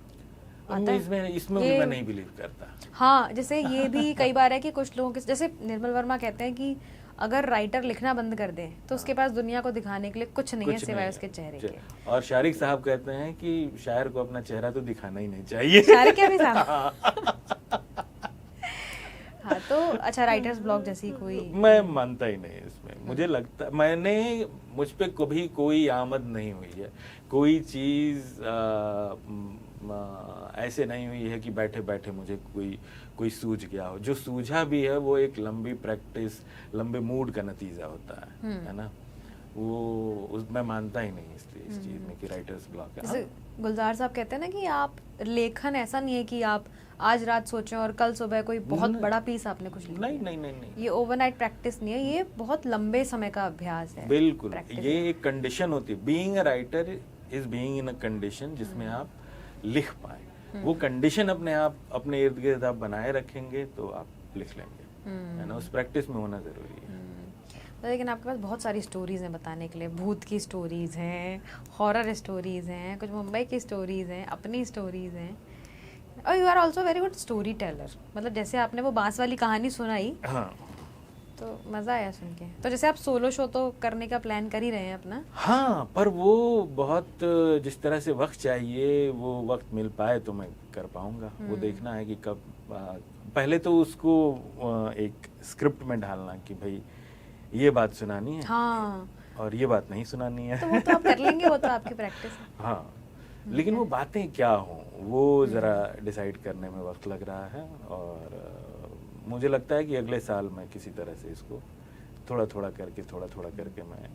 आता है? इसमें मैं नहीं बिलीव करता। हाँ, जैसे ये भी कई बार है कि कुछ लोगों के, जैसे निर्मल वर्मा कहते हैं कि अगर राइटर लिखना बंद कर दे तो उसके पास दुनिया को दिखाने के लिए कुछ नहीं है सिवाय उसके चेहरे के। और शारिक साहब कहते हैं कि शायर को अपना चेहरा तो दिखाना ही नहीं चाहिए। शारिक क्या भी साहब। हाँ, तो अच्छा, राइटर्स ब्लॉक जैसी कोई, मैं मानता ही नहीं इसमें। मुझे लगता, मुझ पे कभी कोई आमद नहीं हुई है, कोई चीज़ ऐसे नहीं हुई है कि बैठे बैठे मुझे कोई सूझ गया हो। जो सूझा भी है वो एक लंबी प्रैक्टिस, लंबे मूड का नतीजा होता है ना। वो मैं मानता ही नहीं इसलिए इस चीज़ में कि राइटर्स ब्लॉक है। जैसे गुलजार साहब कहते हैं ना कि आप लेखन ऐसा नहीं है कि आप आज रात सोचें और कल सुबह कोई बहुत बड़ा पीस आपने कुछ लिखा। नहीं, ये ओवरनाइट प्रैक्टिस नहीं है, ये बहुत लंबे समय का अभ्यास है। बिल्कुल, ये एक कंडीशन होती है। Being a writer is being in a condition जिसमें आप लिख पाए। वो कंडीशन अपने इर्द गिर्द आप बनाए रखेंगे तो आप लिख लेंगे, है ना। उस प्रैक्टिस में होना जरूरी है। लेकिन आपके पास बहुत सारी स्टोरीज हैं बताने के लिए। भूत की स्टोरीज हैं, हॉरर स्टोरीज हैं, कुछ मुंबई की स्टोरीज हैं, अपनी स्टोरीज हैं, और you are also very good story teller. मतलब जैसे आपने वो बांस वाली कहानी सुनाई, हाँ, तो मज़ा आया सुन के। तो जैसे आप सोलो शो तो करने का प्लान कर ही रहे हैं अपना? हाँ, पर वो बहुत जिस तरह से वक्त चाहिए, वो वक्त मिल पाए तो मैं कर पाऊंगा। वो देखना है कि कब। पहले तो उसको एक स्क्रिप्ट में डालना कि भाई ये बात सुनानी है, हाँ, और ये बात नहीं सुनानी है। तो वो तो आप कर लेंगे, वो तो आपकी प्रैक्टिस है। हाँ, लेकिन वो बातें क्या हों वो ज़रा डिसाइड करने में वक्त लग रहा है। और मुझे लगता है कि अगले साल मैं किसी तरह से इसको थोड़ा थोड़ा करके मैं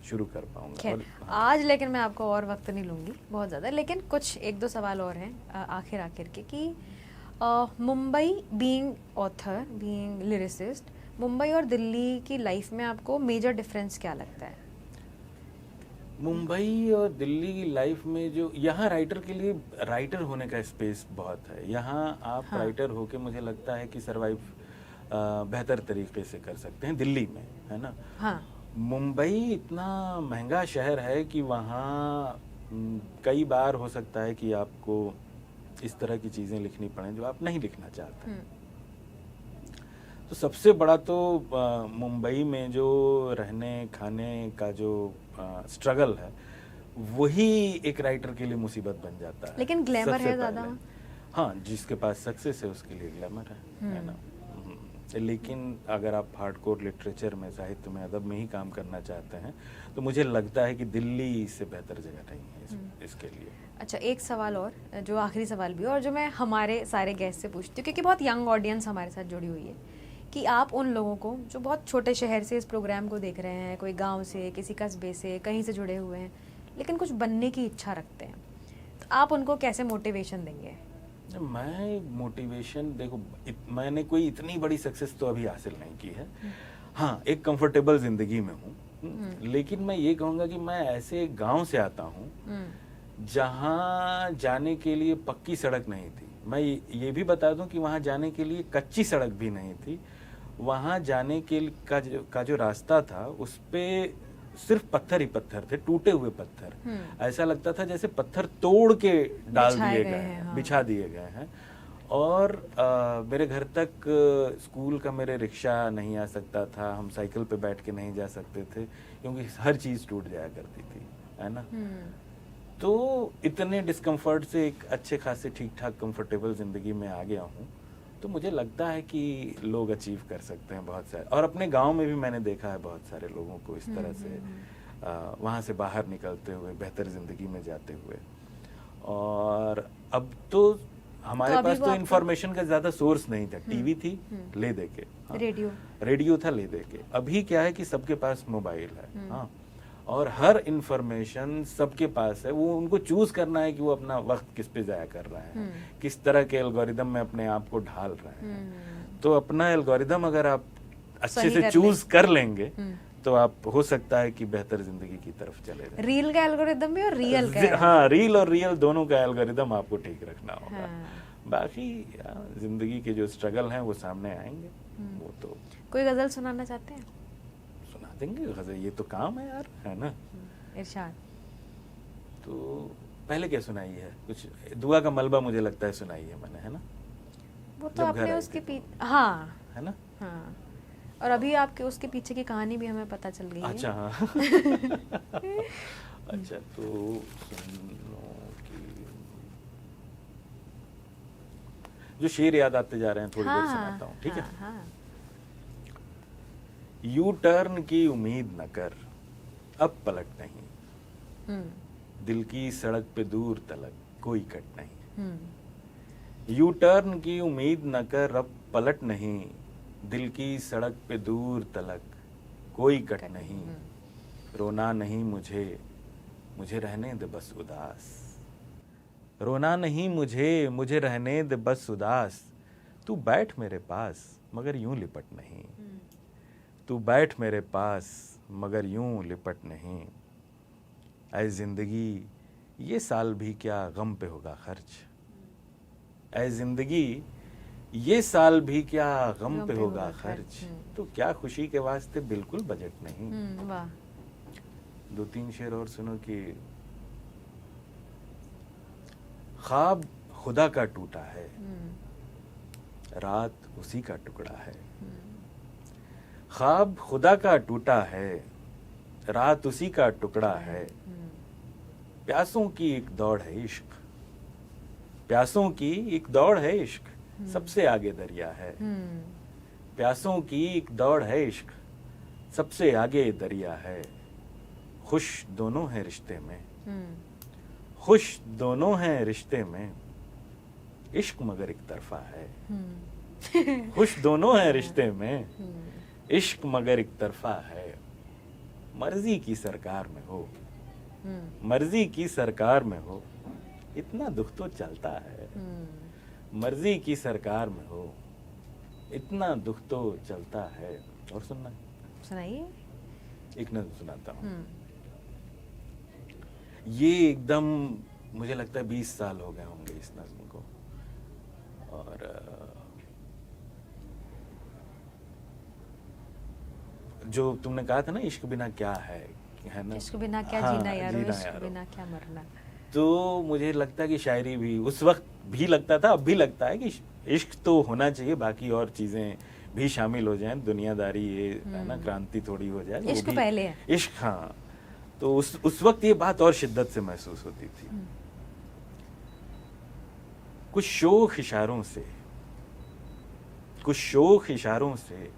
शुरू कर पाऊंगा। आज लेकिन मैं आपको और वक्त नहीं लूँगी बहुत ज़्यादा, लेकिन कुछ एक दो सवाल और हैं आखिर के कि Mumbai, being author, being lyricist, Mumbai और दिल्ली की लाइफ में आपको मेजर डिफरेंस क्या लगता है? मुंबई और दिल्ली की लाइफ में जो यहाँ राइटर के लिए राइटर होने का स्पेस बहुत है। यहाँ आप राइटर होके मुझे लगता है कि सरवाइव बेहतर तरीके से कर सकते हैं दिल्ली में, है ना। हाँ। मुंबई इतना महंगा शहर है कि वहाँ कई बार हो सकता है कि आपको इस तरह की चीज़ें लिखनी पड़ें जो आप नहीं लिखना चाहते हैं। तो सबसे बड़ा तो मुंबई में जो रहने खाने का जो स्ट्रगल है वही एक राइटर के लिए मुसीबत बन जाता है। लेकिन ग्लैमर सबसे है ज़्यादा। पहले। हाँ, जिसके पास सक्सेस है उसके लिए ग्लैमर है ना। लेकिन अगर आप हार्डकोर लिटरेचर में, साहित्य में, अदब में ही काम करना चाहते हैं तो मुझे लगता है कि दिल्ली से बेहतर जगह नहीं है इसके लिए। अच्छा, एक सवाल और, जो आखिरी सवाल भी है और जो मैं हमारे सारे गेस्ट से पूछती हूँ क्योंकि बहुत यंग ऑडियंस हमारे साथ जुड़ी हुई है, कि आप उन लोगों को जो बहुत छोटे शहर से इस प्रोग्राम को देख रहे हैं, कोई गांव से, किसी कस्बे से, कहीं से जुड़े हुए हैं, लेकिन कुछ बनने की इच्छा रखते हैं, तो आप उनको कैसे मोटिवेशन देंगे? मैं मोटिवेशन, देखो मैंने कोई इतनी बड़ी सक्सेस तो अभी हासिल नहीं की है। हाँ, एक कंफर्टेबल जिंदगी में हूँ, लेकिन मैं ये कहूँगा कि मैं ऐसे गांव से आता हूँ जहाँ जाने के लिए पक्की सड़क नहीं थी। मैं ये भी बता दूं कि वहाँ जाने के लिए कच्ची सड़क भी नहीं थी। वहाँ जाने के का जो रास्ता था उस पे सिर्फ पत्थर ही पत्थर थे, टूटे हुए पत्थर। ऐसा लगता था जैसे पत्थर तोड़ के डाल दिए गए हैं, हाँ। बिछा दिए गए हैं। और मेरे घर तक स्कूल का मेरे रिक्शा नहीं आ सकता था, हम साइकिल पे बैठ के नहीं जा सकते थे क्योंकि हर चीज टूट जाया करती थी, है ना। तो इतने डिस्कम्फर्ट से एक अच्छे खासे ठीक ठाक कंफर्टेबल जिंदगी में आ गया हूँ। तो मुझे लगता है कि लोग अचीव कर सकते हैं बहुत सारे, और अपने गांव में भी मैंने देखा है बहुत सारे लोगों को इस तरह से वहाँ से बाहर निकलते हुए, बेहतर जिंदगी में जाते हुए। और अब तो हमारे पास तो इन्फॉर्मेशन का ज्यादा सोर्स नहीं था। टीवी थी, ले दे के, हाँ, रेडियो था, ले दे के। अभी क्या है कि सबके पास मोबाइल है, हाँ, और हर इंफॉर्मेशन सबके पास है। वो उनको चूज करना है कि वो अपना वक्त किस पे जाया कर रहा है, किस तरह के एल्गोरिदम में अपने आप को ढाल रहे हैं। तो अपना एल्गोरिदम अगर आप अच्छे से चूज कर लेंगे तो आप हो सकता है कि बेहतर जिंदगी की तरफ चले जाएं। रील का एल्गोरिदम भी और रियल का, हाँ, रील और रियल दोनों का एल्गोरिदम आपको ठीक रखना होगा। बाकी जिंदगी के जो स्ट्रगल हैं वो सामने आएंगे। वो तो कोई गजल सुनाना चाहते हैं? देंगे गजल, ये तो काम है यार, है ना। इरशाद। तो पहले क्या सुनाई है? कुछ दुआ का मलबा मुझे लगता है सुनाई है मैंने, है ना। वो तो आपने उसके पीछे, हाँ, है ना, हाँ। और अभी आपके उसके पीछे की कहानी भी हमें पता चल गई है। अच्छा, हाँ। अच्छा, तो जो शेर याद आते जा रहे हैं थोड़ी देर सुनाता हूँ, ठीक है। यू टर्न की उम्मीद न कर, अब पलट नहीं, दिल की सड़क पे दूर तलक कोई कट नहीं। यू टर्न की उम्मीद न कर, अब पलट नहीं, दिल की सड़क पे दूर तलक कोई कट नहीं। रोना नहीं मुझे, मुझे रहने दे बस उदास। रोना नहीं मुझे, मुझे रहने दे बस उदास। तू बैठ मेरे पास मगर यूं लिपट नहीं। तू बैठ मेरे पास मगर यूं लिपट नहीं। ऐ जिंदगी ये साल भी क्या गम पे होगा खर्च। ऐ जिंदगी ये साल भी क्या गम पे होगा खर्च। तो क्या खुशी के वास्ते बिल्कुल बजट नहीं। वाह। 2-3 शेर और सुनो कि ख्वाब खुदा का टूटा है, रात उसी का टुकड़ा है। ख्वाब खुदा का टूटा है, रात उसी का टुकड़ा है। प्यासों की एक दौड़ है इश्क, प्यासों की एक दौड़ है इश्क, सबसे आगे दरिया है। प्यासों की एक दौड़ है इश्क, सबसे आगे दरिया है। खुश दोनों हैं रिश्ते में, खुश दोनों हैं रिश्ते में, इश्क मगर एक तरफा है। खुश दोनों हैं रिश्ते में, इश्क मगर एक तरफा है। मर्जी की सरकार में हो, मर्जी की सरकार में हो, इतना दुख तो चलता है। मर्जी की सरकार में हो, इतना दुख तो चलता है। और सुनना, सुनाइए। एक नज़म सुनाता हूँ। ये एकदम मुझे लगता है 20 साल हो गए होंगे इस नज़्म को। और जो तुमने कहा था ना, इश्क बिना क्या है ना, इश्क बिना क्या हाँ, जीना यारो, जीना इश्क यारो। बिना क्या मरना। तो मुझे लगता है कि शायरी भी उस वक्त भी लगता था, अब भी लगता है कि इश्क तो होना चाहिए, बाकी और चीजें भी शामिल हो जाएं, दुनियादारी ये है ना, क्रांति थोड़ी हो जाए, वो इश्क भी पहले है। इश्क, हाँ। तो उस वक्त ये बात और शिद्दत से महसूस होती थी। कुछ शोख इशारों से, कुछ शोख इशारों से,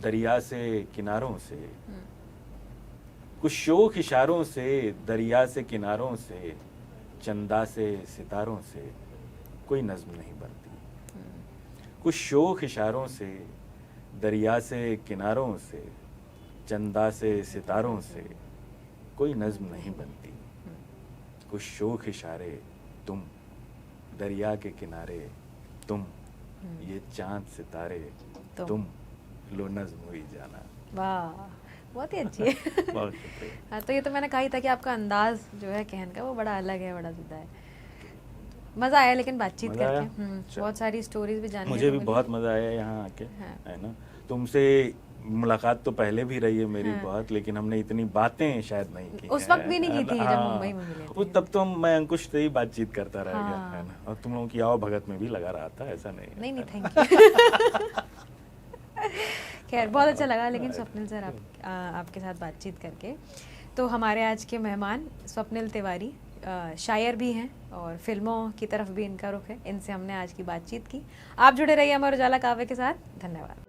दरिया से किनारों से, कुछ शोख इशारों से, दरिया से किनारों से, चंदा से सितारों से कोई नज्म नहीं बनती। कुछ शोख इशारों से, दरिया से किनारों से, चंदा से सितारों से कोई नज्म नहीं बनती। कुछ शोख इशारे तुम, दरिया के किनारे तुम, ये चांद सितारे तुम, लो नज्म हुई जाना। वाह, बहुत ही अच्छी है। बहुत शुक्रिया। हाँ, तो ये तो मैंने कहा ही था कि आपका अंदाज जो है कहन का वो बड़ा अलग है, बड़ा जुदा है। मजा आया लेकिन बातचीत मजा आया? करके। अच्छा। बहुत सारी स्टोरीज भी जानने मुझे को भी मिली। बहुत मजा आया यहाँ आके, हाँ। है ना। तुमसे मुलाकात तो पहले भी रही है मेरी हाँ। बहुत, लेकिन हमने इतनी बातें शायद नहीं की उस हैं, वक्त भी नहीं है की थी ना? जब हाँ। मुंबई में मिले वो थे। तब तो मैं अंकुश से ही बातचीत करता रह गया, हाँ। है ना। और तुम लोगों की आओ भगत में भी लगा रहा था, ऐसा नहीं है, नहीं नहीं, है ना? Thank you. खैर, बहुत अच्छा लगा लेकिन स्वप्निल सर आपके साथ बातचीत करके। तो हमारे आज के मेहमान स्वप्निल तिवारी शायर भी हैं और फिल्मों की तरफ भी इनका रुख है। इनसे हमने आज की बातचीत की। आप जुड़े रहिए अमर उजाला काव्य के साथ। धन्यवाद।